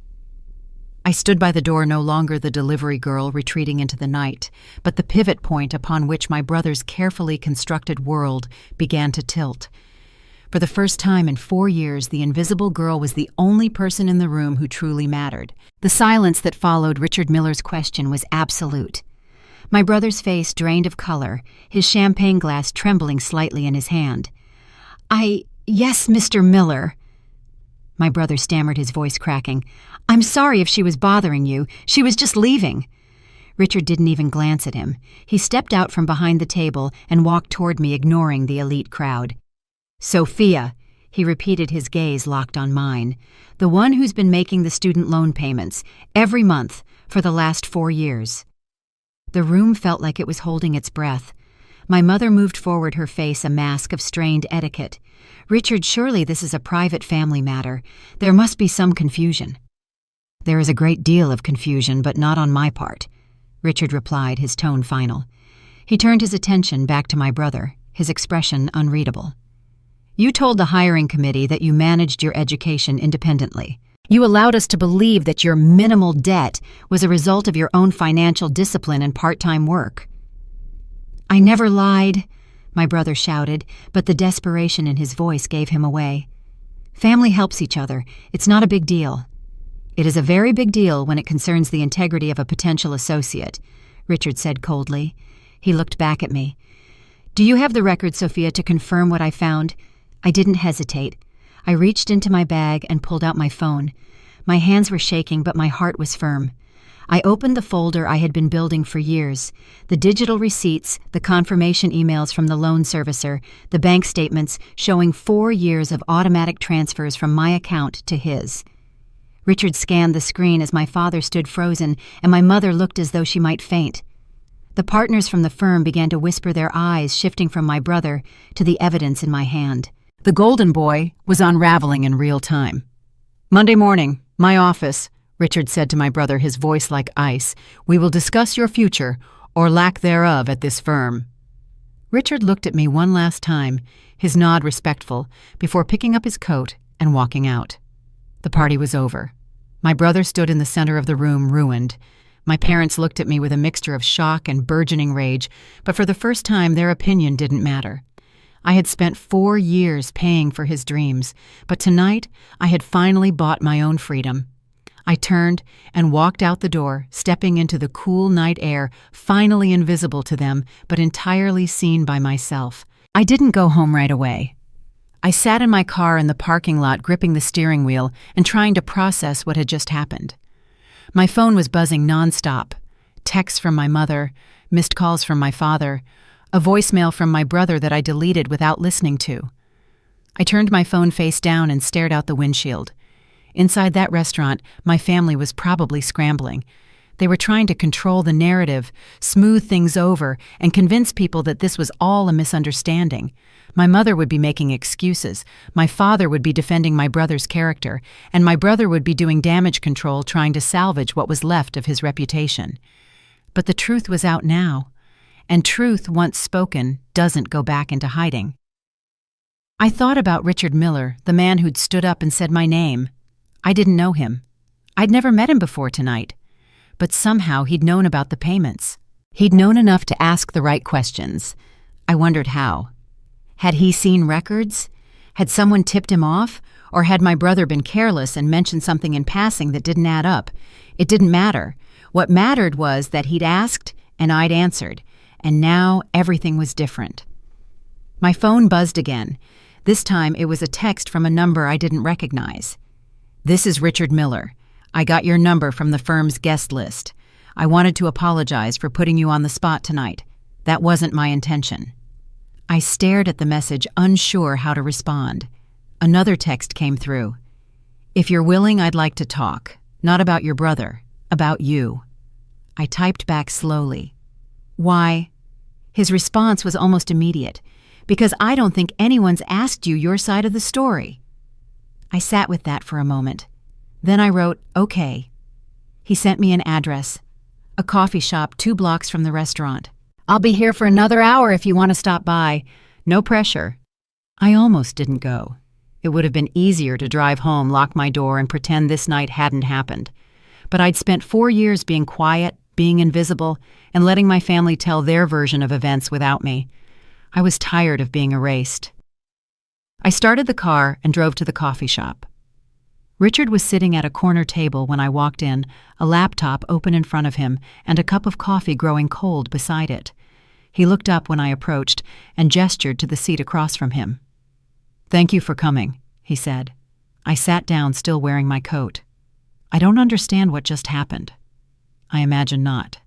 I stood by the door, no longer the delivery girl retreating into the night, but the pivot point upon which my brother's carefully constructed world began to tilt. For the first time in 4 years, the invisible girl was the only person in the room who truly mattered. The silence that followed Richard Miller's question was absolute. My brother's face drained of color, his champagne glass trembling slightly in his hand. Yes, Mr. Miller." My brother stammered, his voice cracking. "I'm sorry if she was bothering you. She was just leaving." Richard didn't even glance at him. He stepped out from behind the table and walked toward me, ignoring the elite crowd. "Sophia," he repeated, his gaze locked on mine. "The one who's been making the student loan payments, every month, for the last 4 years. The room felt like it was holding its breath. My mother moved forward, her face a mask of strained etiquette. "Richard, surely this is a private family matter. There must be some confusion." "There is a great deal of confusion, but not on my part," Richard replied, his tone final. He turned his attention back to my brother, his expression unreadable. "You told the hiring committee that you managed your education independently. You allowed us to believe that your minimal debt was a result of your own financial discipline and part-time work." "I never lied," my brother shouted, but the desperation in his voice gave him away. "Family helps each other. It's not a big deal." "It is a very big deal when it concerns the integrity of a potential associate," Richard said coldly. He looked back at me. "Do you have the record, Sophia, to confirm what I found?" I didn't hesitate. I reached into my bag and pulled out my phone. My hands were shaking, but my heart was firm. I opened the folder I had been building for years, the digital receipts, the confirmation emails from the loan servicer, the bank statements showing 4 years of automatic transfers from my account to his. Richard scanned the screen as my father stood frozen, and my mother looked as though she might faint. The partners from the firm began to whisper, their eyes shifting from my brother to the evidence in my hand. The Golden Boy was unraveling in real time. "Monday morning, my office," Richard said to my brother, his voice like ice. "We will discuss your future, or lack thereof, at this firm." Richard looked at me one last time, his nod respectful, before picking up his coat and walking out. The party was over. My brother stood in the center of the room, ruined. My parents looked at me with a mixture of shock and burgeoning rage, but for the first time their opinion didn't matter. I had spent 4 years paying for his dreams, but tonight I had finally bought my own freedom. I turned and walked out the door, stepping into the cool night air, finally invisible to them, but entirely seen by myself. I didn't go home right away. I sat in my car in the parking lot, gripping the steering wheel and trying to process what had just happened. My phone was buzzing nonstop. Texts from my mother, missed calls from my father, a voicemail from my brother that I deleted without listening to. I turned my phone face down and stared out the windshield. Inside that restaurant, my family was probably scrambling. They were trying to control the narrative, smooth things over, and convince people that this was all a misunderstanding. My mother would be making excuses, my father would be defending my brother's character, and my brother would be doing damage control trying to salvage what was left of his reputation. But the truth was out now, and truth, once spoken, doesn't go back into hiding. I thought about Richard Miller, the man who'd stood up and said my name. I didn't know him. I'd never met him before tonight. But somehow he'd known about the payments. He'd known enough to ask the right questions. I wondered how. Had he seen records? Had someone tipped him off? Or had my brother been careless and mentioned something in passing that didn't add up? It didn't matter. What mattered was that he'd asked and I'd answered, and now everything was different. My phone buzzed again. This time it was a text from a number I didn't recognize. "This is Richard Miller. I got your number from the firm's guest list. I wanted to apologize for putting you on the spot tonight. That wasn't my intention." I stared at the message, unsure how to respond. Another text came through. "If you're willing, I'd like to talk. Not about your brother, about you." I typed back slowly. "Why?" His response was almost immediate. "Because I don't think anyone's asked you your side of the story." I sat with that for a moment. Then I wrote, "Okay." He sent me an address, a coffee shop 2 blocks from the restaurant. "I'll be here for another hour if you want to stop by. No pressure." I almost didn't go. It would have been easier to drive home, lock my door, and pretend this night hadn't happened. But I'd spent 4 years being quiet, being invisible, and letting my family tell their version of events without me. I was tired of being erased. I started the car and drove to the coffee shop. Richard was sitting at a corner table when I walked in, a laptop open in front of him and a cup of coffee growing cold beside it. He looked up when I approached and gestured to the seat across from him. "Thank you for coming," he said. I sat down, still wearing my coat. "I don't understand what just happened." "I imagine not."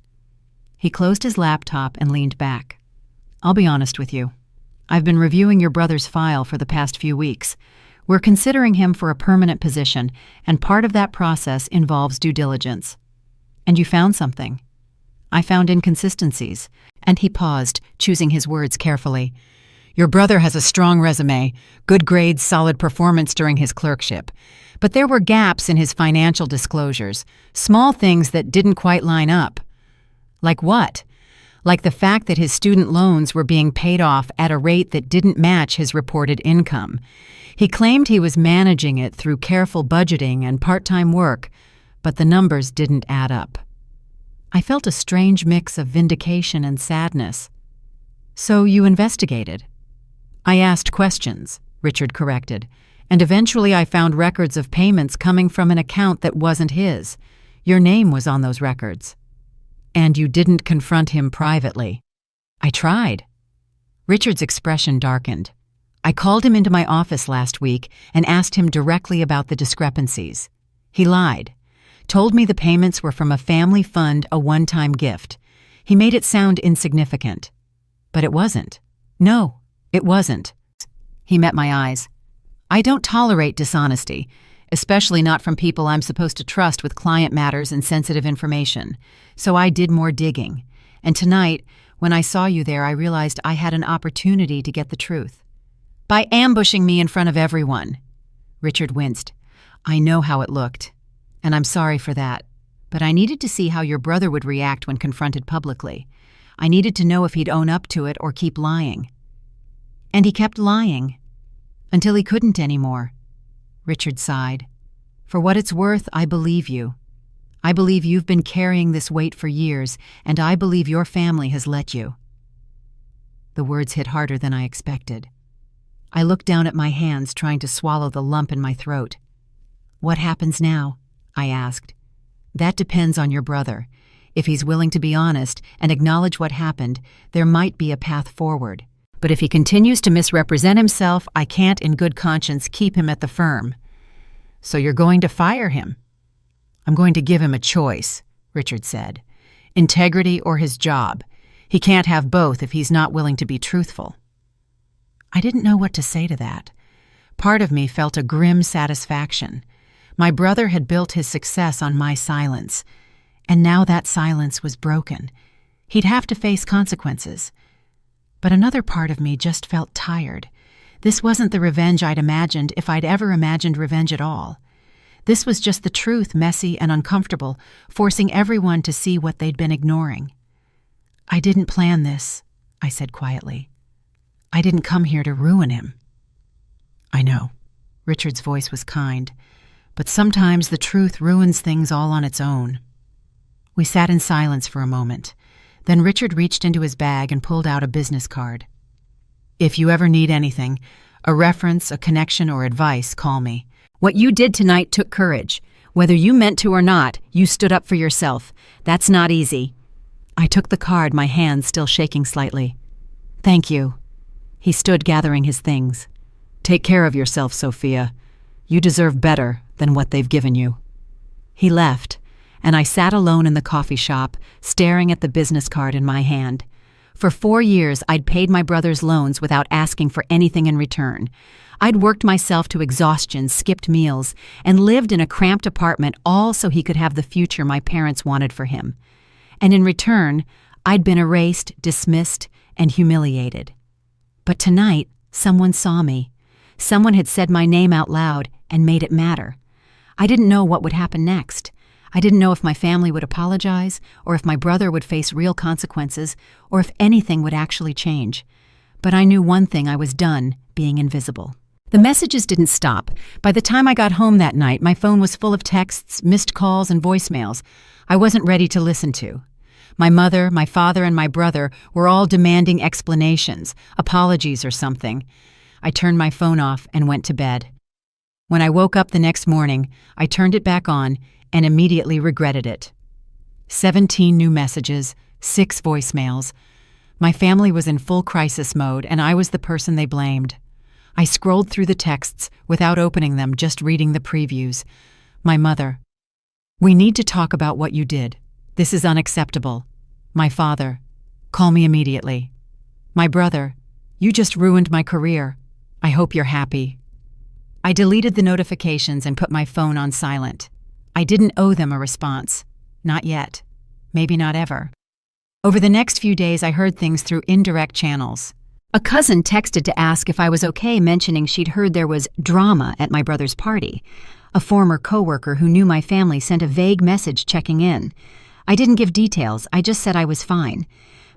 He closed his laptop and leaned back. "I'll be honest with you. I've been reviewing your brother's file for the past few weeks. We're considering him for a permanent position, and part of that process involves due diligence. And you found something." "I found inconsistencies." And he paused, choosing his words carefully. "Your brother has a strong resume, good grades, solid performance during his clerkship. But there were gaps in his financial disclosures, small things that didn't quite line up." "Like what?" "Like the fact that his student loans were being paid off at a rate that didn't match his reported income. He claimed he was managing it through careful budgeting and part-time work, but the numbers didn't add up." I felt a strange mix of vindication and sadness. "So you investigated?" "I asked questions," Richard corrected, "and eventually I found records of payments coming from an account that wasn't his. Your name was on those records." "And you didn't confront him privately?" "I tried." Richard's expression darkened. "I called him into my office last week and asked him directly about the discrepancies. He lied, told me the payments were from a family fund, a one-time gift. He made it sound insignificant. But it wasn't. No, it wasn't." He met my eyes. "I don't tolerate dishonesty, especially not from people I'm supposed to trust with client matters and sensitive information. So I did more digging. And tonight, when I saw you there, I realized I had an opportunity to get the truth. By ambushing me in front of everyone." Richard winced. "I know how it looked, and I'm sorry for that. But I needed to see how your brother would react when confronted publicly. I needed to know if he'd own up to it or keep lying." "And he kept lying. Until he couldn't anymore." Richard sighed. "For what it's worth, I believe you. I believe you've been carrying this weight for years, and I believe your family has let you." The words hit harder than I expected. I looked down at my hands, trying to swallow the lump in my throat. "What happens now?" I asked. "That depends on your brother. If he's willing to be honest and acknowledge what happened, there might be a path forward. But if he continues to misrepresent himself, I can't in good conscience keep him at the firm." "So you're going to fire him?" "I'm going to give him a choice," Richard said. "Integrity or his job. He can't have both if he's not willing to be truthful." I didn't know what to say to that. Part of me felt a grim satisfaction. My brother had built his success on my silence, And now that silence was broken. He'd have to face consequences. But another part of me just felt tired. This wasn't the revenge I'd imagined, if I'd ever imagined revenge at all. This was just the truth, messy and uncomfortable, forcing everyone to see what they'd been ignoring. "I didn't plan this," I said quietly. "I didn't come here to ruin him." "I know." Richard's voice was kind. "But sometimes the truth ruins things all on its own." We sat in silence for a moment. Then Richard reached into his bag and pulled out a business card. "If you ever need anything, a reference, a connection, or advice, call me. What you did tonight took courage. Whether you meant to or not, you stood up for yourself. That's not easy." I took the card, my hands still shaking slightly. "Thank you." He stood gathering his things. "Take care of yourself, Sophia. You deserve better than what they've given you." He left, and I sat alone in the coffee shop, staring at the business card in my hand. For 4 years, I'd paid my brother's loans without asking for anything in return. I'd worked myself to exhaustion, skipped meals, and lived in a cramped apartment, all so he could have the future my parents wanted for him. And in return, I'd been erased, dismissed, and humiliated. But tonight, someone saw me. Someone had said my name out loud and made it matter. I didn't know what would happen next. I didn't know if my family would apologize, or if my brother would face real consequences, or if anything would actually change. But I knew one thing: I was done being invisible. The messages didn't stop. By the time I got home that night, my phone was full of texts, missed calls, and voicemails I wasn't ready to listen to. My mother, my father, and my brother were all demanding explanations, apologies or something. I turned my phone off and went to bed. When I woke up the next morning, I turned it back on and immediately regretted it. 17 new messages, 6 voicemails. My family was in full crisis mode, and I was the person they blamed. I scrolled through the texts without opening them, just reading the previews. My mother: "We need to talk about what you did. This is unacceptable." My father: "Call me immediately." My brother: "You just ruined my career. I hope you're happy." I deleted the notifications and put my phone on silent. I didn't owe them a response. Not yet. Maybe not ever. Over the next few days, I heard things through indirect channels. A cousin texted to ask if I was okay, mentioning she'd heard there was drama at my brother's party. A former coworker who knew my family sent a vague message checking in. I didn't give details, I just said I was fine.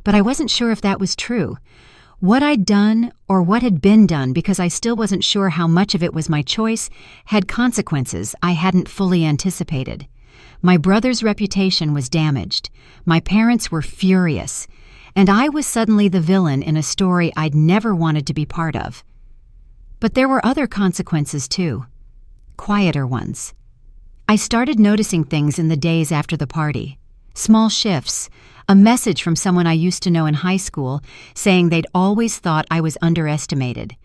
But I wasn't sure if that was true. What I'd done, or what had been done, because I still wasn't sure how much of it was my choice, had consequences I hadn't fully anticipated. My brother's reputation was damaged. My parents were furious. And I was suddenly the villain in a story I'd never wanted to be part of. But there were other consequences too. Quieter ones. I started noticing things in the days after the party. Small shifts. A message from someone I used to know in high school saying they'd always thought I was underestimated.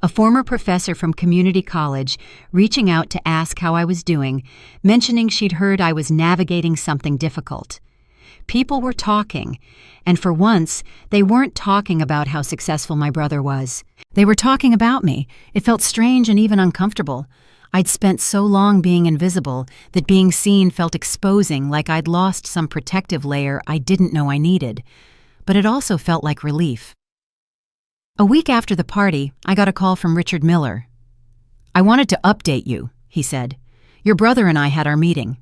A former professor from community college reaching out to ask how I was doing, mentioning she'd heard I was navigating something difficult. People were talking, and for once, they weren't talking about how successful my brother was. They were talking about me. It felt strange and even uncomfortable. I'd spent so long being invisible that being seen felt exposing, like I'd lost some protective layer I didn't know I needed. But it also felt like relief. A week after the party, I got a call from Richard Miller. "I wanted to update you," he said. "Your brother and I had our meeting.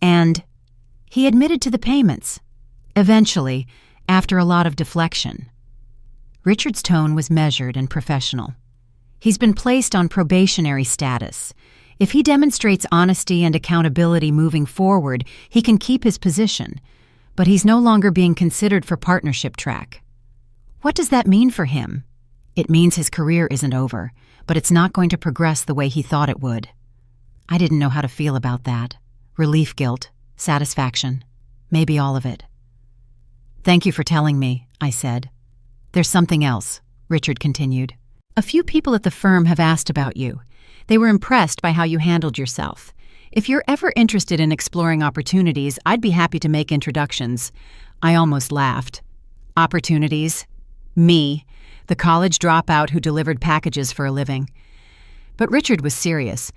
And he admitted to the payments. Eventually, after a lot of deflection." Richard's tone was measured and professional. "He's been placed on probationary status. If he demonstrates honesty and accountability moving forward, he can keep his position. But he's no longer being considered for partnership track." What does that mean for him? It means his career isn't over, but it's not going to progress the way he thought it would. I didn't know how to feel about that. Relief, guilt, satisfaction, maybe all of it. "Thank you for telling me," I said. "There's something else," Richard continued. "A few people at the firm have asked about you. They were impressed by how you handled yourself. If you're ever interested in exploring opportunities, I'd be happy to make introductions." I almost laughed. Opportunities? Me, the college dropout who delivered packages for a living. But Richard was serious.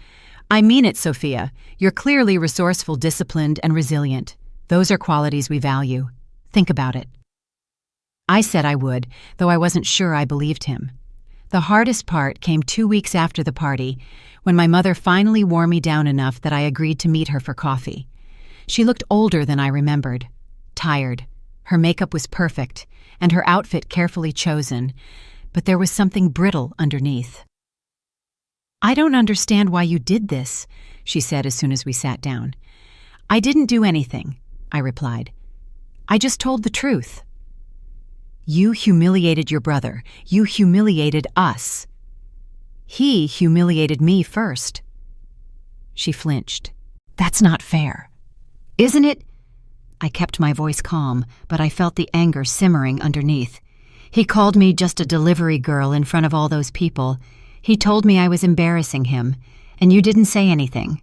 "I mean it, Sophia. You're clearly resourceful, disciplined, and resilient. Those are qualities we value. Think about it. I said I would, though I wasn't sure I believed him. The hardest part came 2 weeks after the party, when my mother finally wore me down enough that I agreed to meet her for coffee. She looked older than I remembered, tired. Her makeup was perfect, and her outfit carefully chosen, but there was something brittle underneath. "I don't understand why you did this," she said as soon as we sat down. "I didn't do anything," I replied. "I just told the truth." "You humiliated your brother. You humiliated us. He humiliated me first." She flinched. "That's not fair." "Isn't it?" I kept my voice calm, but I felt the anger simmering underneath. "He called me just a delivery girl in front of all those people. He told me I was embarrassing him, and you didn't say anything."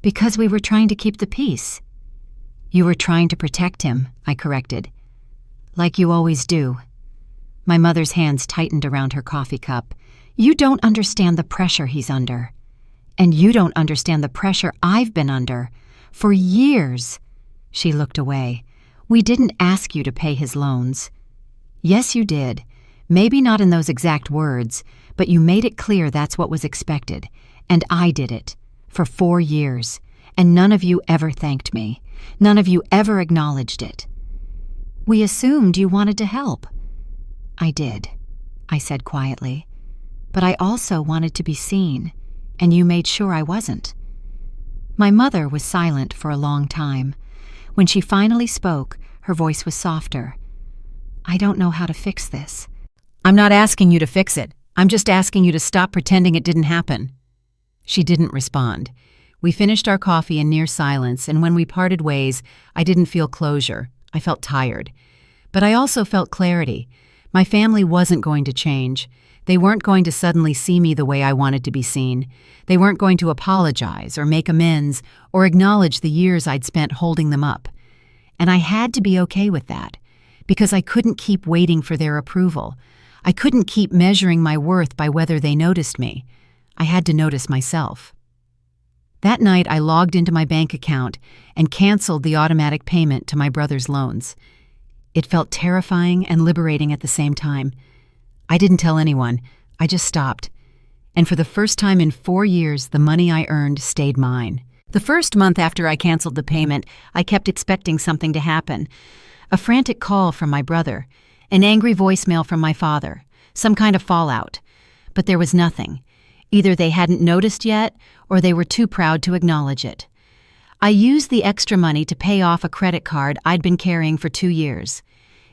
"Because we were trying to keep the peace." "You were trying to protect him," I corrected. "Like you always do." My mother's hands tightened around her coffee cup. "You don't understand the pressure he's under. And you don't understand the pressure I've been under. For years." She looked away. "We didn't ask you to pay his loans." "Yes, you did. Maybe not in those exact words, but you made it clear that's what was expected. And I did it. For 4 years. And none of you ever thanked me. None of you ever acknowledged it." "We assumed you wanted to help." "I did," I said quietly. "But I also wanted to be seen, and you made sure I wasn't." My mother was silent for a long time. When she finally spoke, her voice was softer. "I don't know how to fix this." "I'm not asking you to fix it. I'm just asking you to stop pretending it didn't happen." She didn't respond. We finished our coffee in near silence, and when we parted ways, I didn't feel closure. I felt tired. But I also felt clarity. My family wasn't going to change. They weren't going to suddenly see me the way I wanted to be seen. They weren't going to apologize or make amends or acknowledge the years I'd spent holding them up. And I had to be okay with that, because I couldn't keep waiting for their approval. I couldn't keep measuring my worth by whether they noticed me. I had to notice myself. That night, I logged into my bank account and canceled the automatic payment to my brother's loans. It felt terrifying and liberating at the same time. I didn't tell anyone. I just stopped. And for the first time in 4 years, the money I earned stayed mine. The first month after I canceled the payment, I kept expecting something to happen. A frantic call from my brother, an angry voicemail from my father, some kind of fallout. But there was nothing. Either they hadn't noticed yet, or they were too proud to acknowledge it. I used the extra money to pay off a credit card I'd been carrying for 2 years.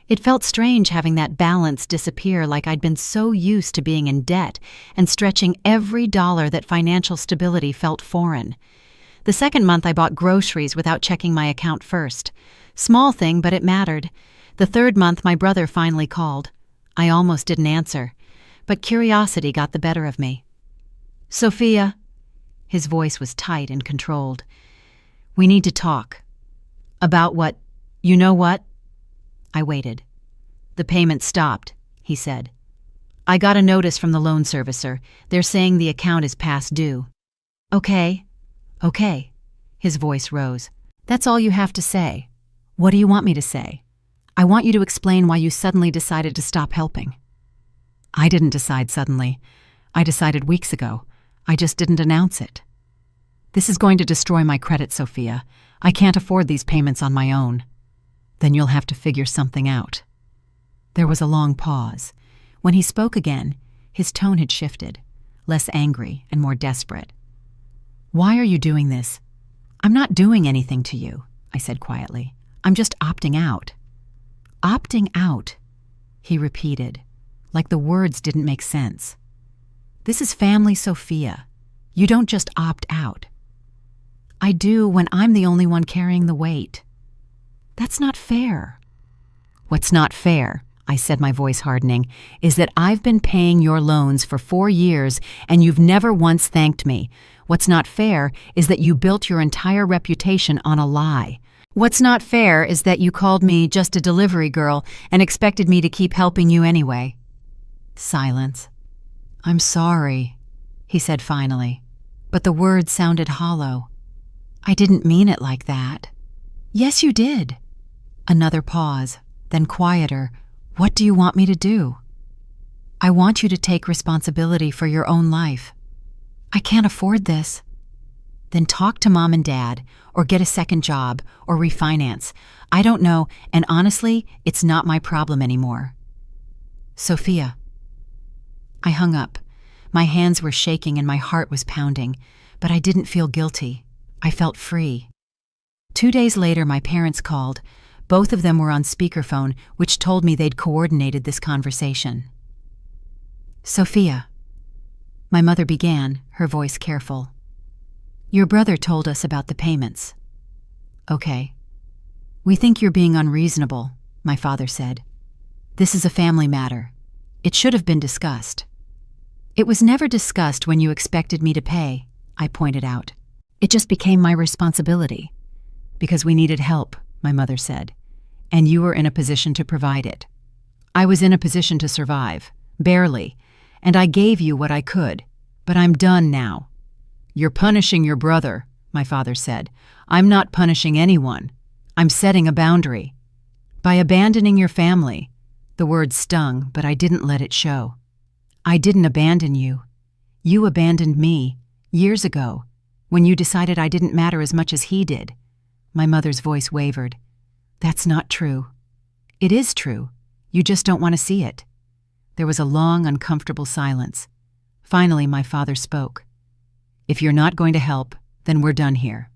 It felt strange having that balance disappear, like I'd been so used to being in debt and stretching every dollar that financial stability felt foreign. The second month I bought groceries without checking my account first. Small thing, but it mattered. The third month my brother finally called. I almost didn't answer, but curiosity got the better of me. "Sophia." His voice was tight and controlled. "We need to talk." "About what? You know what?" I waited. "The payment stopped," he said. "I got a notice from the loan servicer. They're saying the account is past due." Okay. His voice rose. "That's all you have to say. What do you want me to say?" "I want you to explain why you suddenly decided to stop helping." "I didn't decide suddenly. I decided weeks ago. I just didn't announce it." "This is going to destroy my credit, Sophia. I can't afford these payments on my own." "Then you'll have to figure something out." There was a long pause. When he spoke again, his tone had shifted, less angry and more desperate. "Why are you doing this?" "I'm not doing anything to you," I said quietly. "I'm just opting out." "Opting out," he repeated, like the words didn't make sense. "This is family, Sophia. You don't just opt out." "I do when I'm the only one carrying the weight." "That's not fair." "What's not fair," I said, my voice hardening, "is that I've been paying your loans for 4 years and you've never once thanked me. What's not fair is that you built your entire reputation on a lie. What's not fair is that you called me just a delivery girl and expected me to keep helping you anyway." Silence. "I'm sorry," he said finally, but the words sounded hollow. "I didn't mean it like that." Yes, you did. Another pause, then quieter. What do you want me to do? I want you to take responsibility for your own life. I can't afford this. Then talk to Mom and Dad, or get a second job, or refinance. I don't know, and honestly, it's not my problem anymore. Sophia. I hung up. My hands were shaking and my heart was pounding, but I didn't feel guilty. I felt free. 2 days later, my parents called. Both of them were on speakerphone, which told me they'd coordinated this conversation. Sophia. My mother began, her voice careful. Your brother told us about the payments. Okay. We think you're being unreasonable, my father said. This is a family matter. It should have been discussed. It was never discussed when you expected me to pay, I pointed out. It just became my responsibility. Because we needed help, my mother said, and you were in a position to provide it. I was in a position to survive, barely, and I gave you what I could, but I'm done now. You're punishing your brother, my father said. I'm not punishing anyone. I'm setting a boundary. By abandoning your family, the word stung, but I didn't let it show. I didn't abandon you. You abandoned me, years ago, when you decided I didn't matter as much as he did. My mother's voice wavered. That's not true. It is true. You just don't want to see it. There was a long, uncomfortable silence. Finally, my father spoke. If you're not going to help, then we're done here.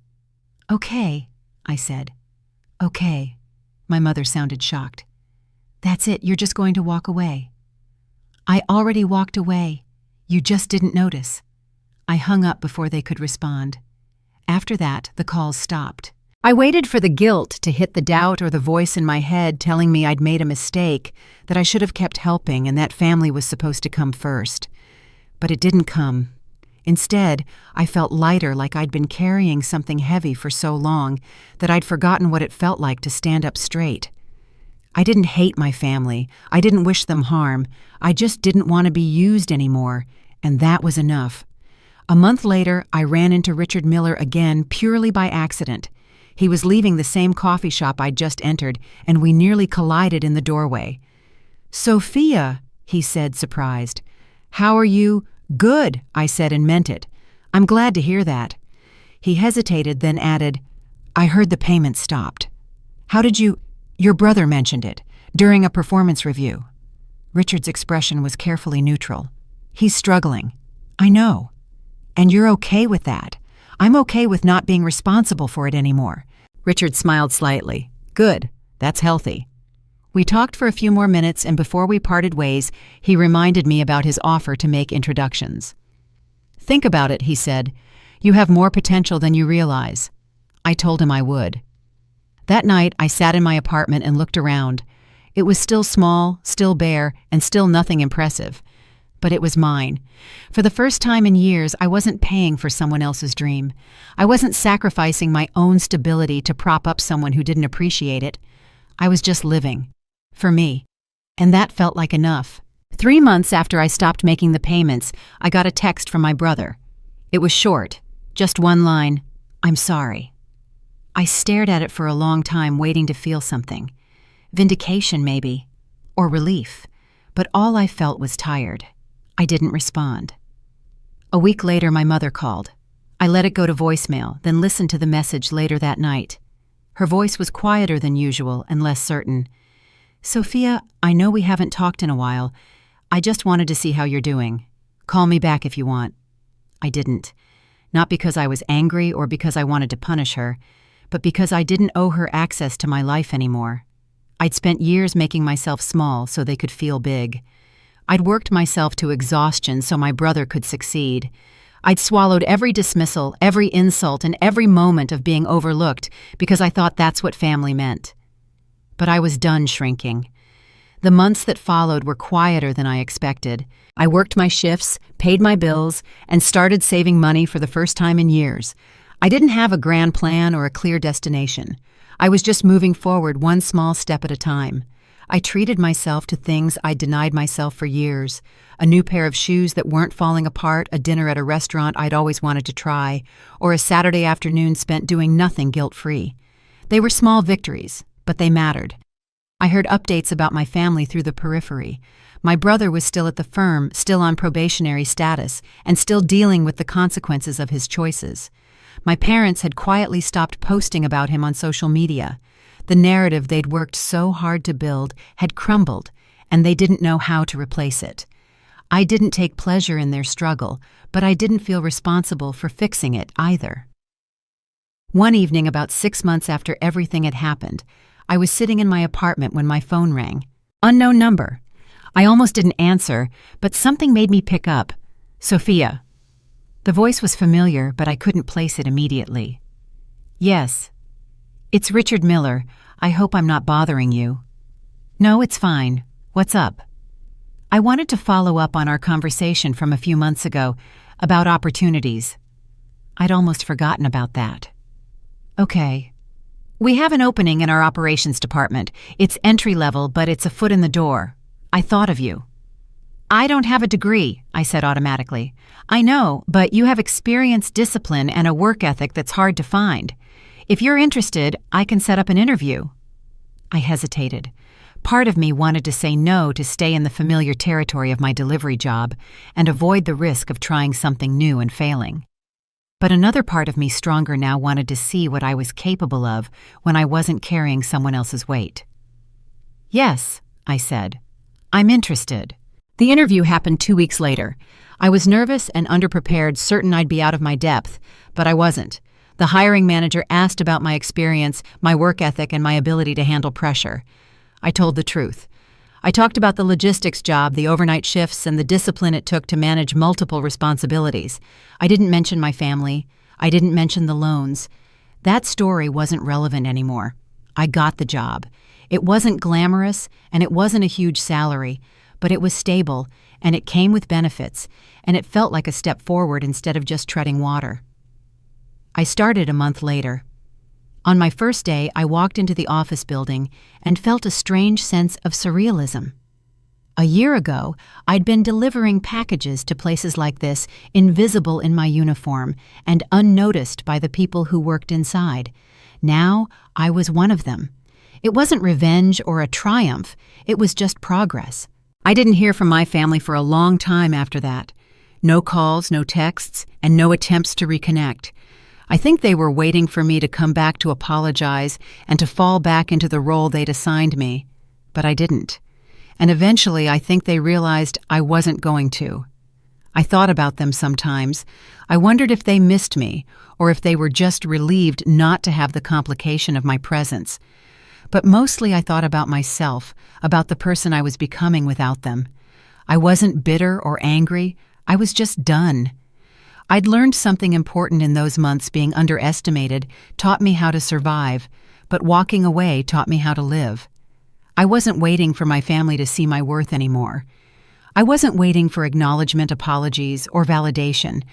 Okay, I said. Okay. My mother sounded shocked. That's it, you're just going to walk away. I already walked away. You just didn't notice. I hung up before they could respond. After that, the calls stopped. I waited for the guilt to hit the doubt or the voice in my head telling me I'd made a mistake, that I should have kept helping and that family was supposed to come first. But it didn't come. Instead, I felt lighter, like I'd been carrying something heavy for so long that I'd forgotten what it felt like to stand up straight. I didn't hate my family. I didn't wish them harm. I just didn't want to be used anymore, and that was enough. A month later, I ran into Richard Miller again purely by accident. He was leaving the same coffee shop I'd just entered, and we nearly collided in the doorway. Sophia, he said, surprised. How are you? Good, I said and meant it. I'm glad to hear that. He hesitated, then added, I heard the payment stopped. How did you? Your brother mentioned it, during a performance review. Richard's expression was carefully neutral. He's struggling. I know. And you're okay with that. I'm okay with not being responsible for it anymore. Richard smiled slightly. Good. That's healthy. We talked for a few more minutes, and before we parted ways, he reminded me about his offer to make introductions. Think about it, he said. You have more potential than you realize. I told him I would. That night, I sat in my apartment and looked around. It was still small, still bare, and still nothing impressive. But it was mine. For the first time in years, I wasn't paying for someone else's dream. I wasn't sacrificing my own stability to prop up someone who didn't appreciate it. I was just living. For me. And that felt like enough. 3 months after I stopped making the payments, I got a text from my brother. It was short. Just one line, I'm sorry. I stared at it for a long time, waiting to feel something. Vindication, maybe. Or relief. But all I felt was tired. I didn't respond. A week later, my mother called. I let it go to voicemail, then listened to the message later that night. Her voice was quieter than usual and less certain. Sophia, I know we haven't talked in a while. I just wanted to see how you're doing. Call me back if you want. I didn't. Not because I was angry or because I wanted to punish her, but because I didn't owe her access to my life anymore. I'd spent years making myself small so they could feel big. I'd worked myself to exhaustion so my brother could succeed. I'd swallowed every dismissal, every insult, and every moment of being overlooked because I thought that's what family meant. But I was done shrinking. The months that followed were quieter than I expected. I worked my shifts, paid my bills, and started saving money for the first time in years. I didn't have a grand plan or a clear destination. I was just moving forward one small step at a time. I treated myself to things I'd denied myself for years. A new pair of shoes that weren't falling apart, a dinner at a restaurant I'd always wanted to try, or a Saturday afternoon spent doing nothing guilt-free. They were small victories, but they mattered. I heard updates about my family through the periphery. My brother was still at the firm, still on probationary status, and still dealing with the consequences of his choices. My parents had quietly stopped posting about him on social media. The narrative they'd worked so hard to build had crumbled, and they didn't know how to replace it. I didn't take pleasure in their struggle, but I didn't feel responsible for fixing it either. One evening, about 6 months after everything had happened, I was sitting in my apartment when my phone rang. Unknown number. I almost didn't answer, but something made me pick up. Sophia. The voice was familiar, but I couldn't place it immediately. Yes. It's Richard Miller. I hope I'm not bothering you. No, it's fine. What's up? I wanted to follow up on our conversation from a few months ago about opportunities. I'd almost forgotten about that. Okay. We have an opening in our operations department. It's entry level, but it's a foot in the door. I thought of you. I don't have a degree, I said automatically. I know, but you have experience, discipline, and a work ethic that's hard to find. If you're interested, I can set up an interview. I hesitated. Part of me wanted to say no to stay in the familiar territory of my delivery job and avoid the risk of trying something new and failing. But another part of me, stronger now, wanted to see what I was capable of when I wasn't carrying someone else's weight. Yes, I said. I'm interested. The interview happened 2 weeks later. I was nervous and underprepared, certain I'd be out of my depth, but I wasn't. The hiring manager asked about my experience, my work ethic, and my ability to handle pressure. I told the truth. I talked about the logistics job, the overnight shifts, and the discipline it took to manage multiple responsibilities. I didn't mention my family. I didn't mention the loans. That story wasn't relevant anymore. I got the job. It wasn't glamorous, and it wasn't a huge salary, but it was stable, and it came with benefits, and it felt like a step forward instead of just treading water. I started a month later. On my first day, I walked into the office building and felt a strange sense of surrealism. A year ago, I'd been delivering packages to places like this, invisible in my uniform and unnoticed by the people who worked inside. Now, I was one of them. It wasn't revenge or a triumph, it was just progress. I didn't hear from my family for a long time after that. No calls, no texts, and no attempts to reconnect. I think they were waiting for me to come back to apologize and to fall back into the role they'd assigned me. But I didn't. And eventually I think they realized I wasn't going to. I thought about them sometimes. I wondered if they missed me, or if they were just relieved not to have the complication of my presence. But mostly I thought about myself, about the person I was becoming without them. I wasn't bitter or angry. I was just done. I'd learned something important in those months. Being underestimated taught me how to survive, but walking away taught me how to live. I wasn't waiting for my family to see my worth anymore. I wasn't waiting for acknowledgement, apologies, or validation.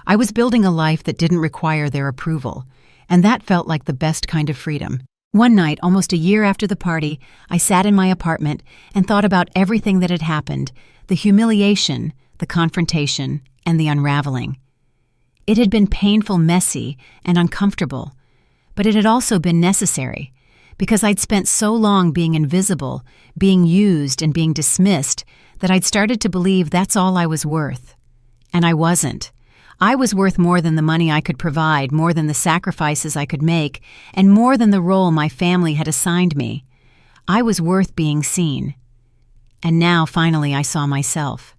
I was building a life that didn't require their approval, and that felt like the best kind of freedom. One night, almost a year after the party, I sat in my apartment and thought about everything that had happened, the humiliation, the confrontation, and the unraveling. It had been painful, messy, and uncomfortable, but it had also been necessary, because I'd spent so long being invisible, being used, and being dismissed that I'd started to believe that's all I was worth. And I wasn't. I was worth more than the money I could provide, more than the sacrifices I could make, and more than the role my family had assigned me. I was worth being seen. And now, finally, I saw myself.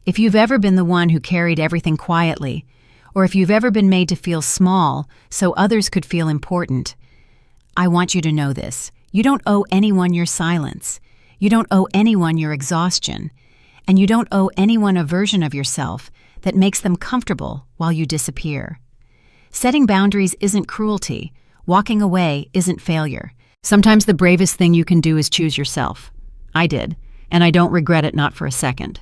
If you've ever been the one who carried everything quietly, or if you've ever been made to feel small so others could feel important, I want you to know this. You don't owe anyone your silence. You don't owe anyone your exhaustion. And you don't owe anyone a version of yourself that makes them comfortable while you disappear. Setting boundaries isn't cruelty. Walking away isn't failure. Sometimes the bravest thing you can do is choose yourself. I did, and I don't regret it, not for a second.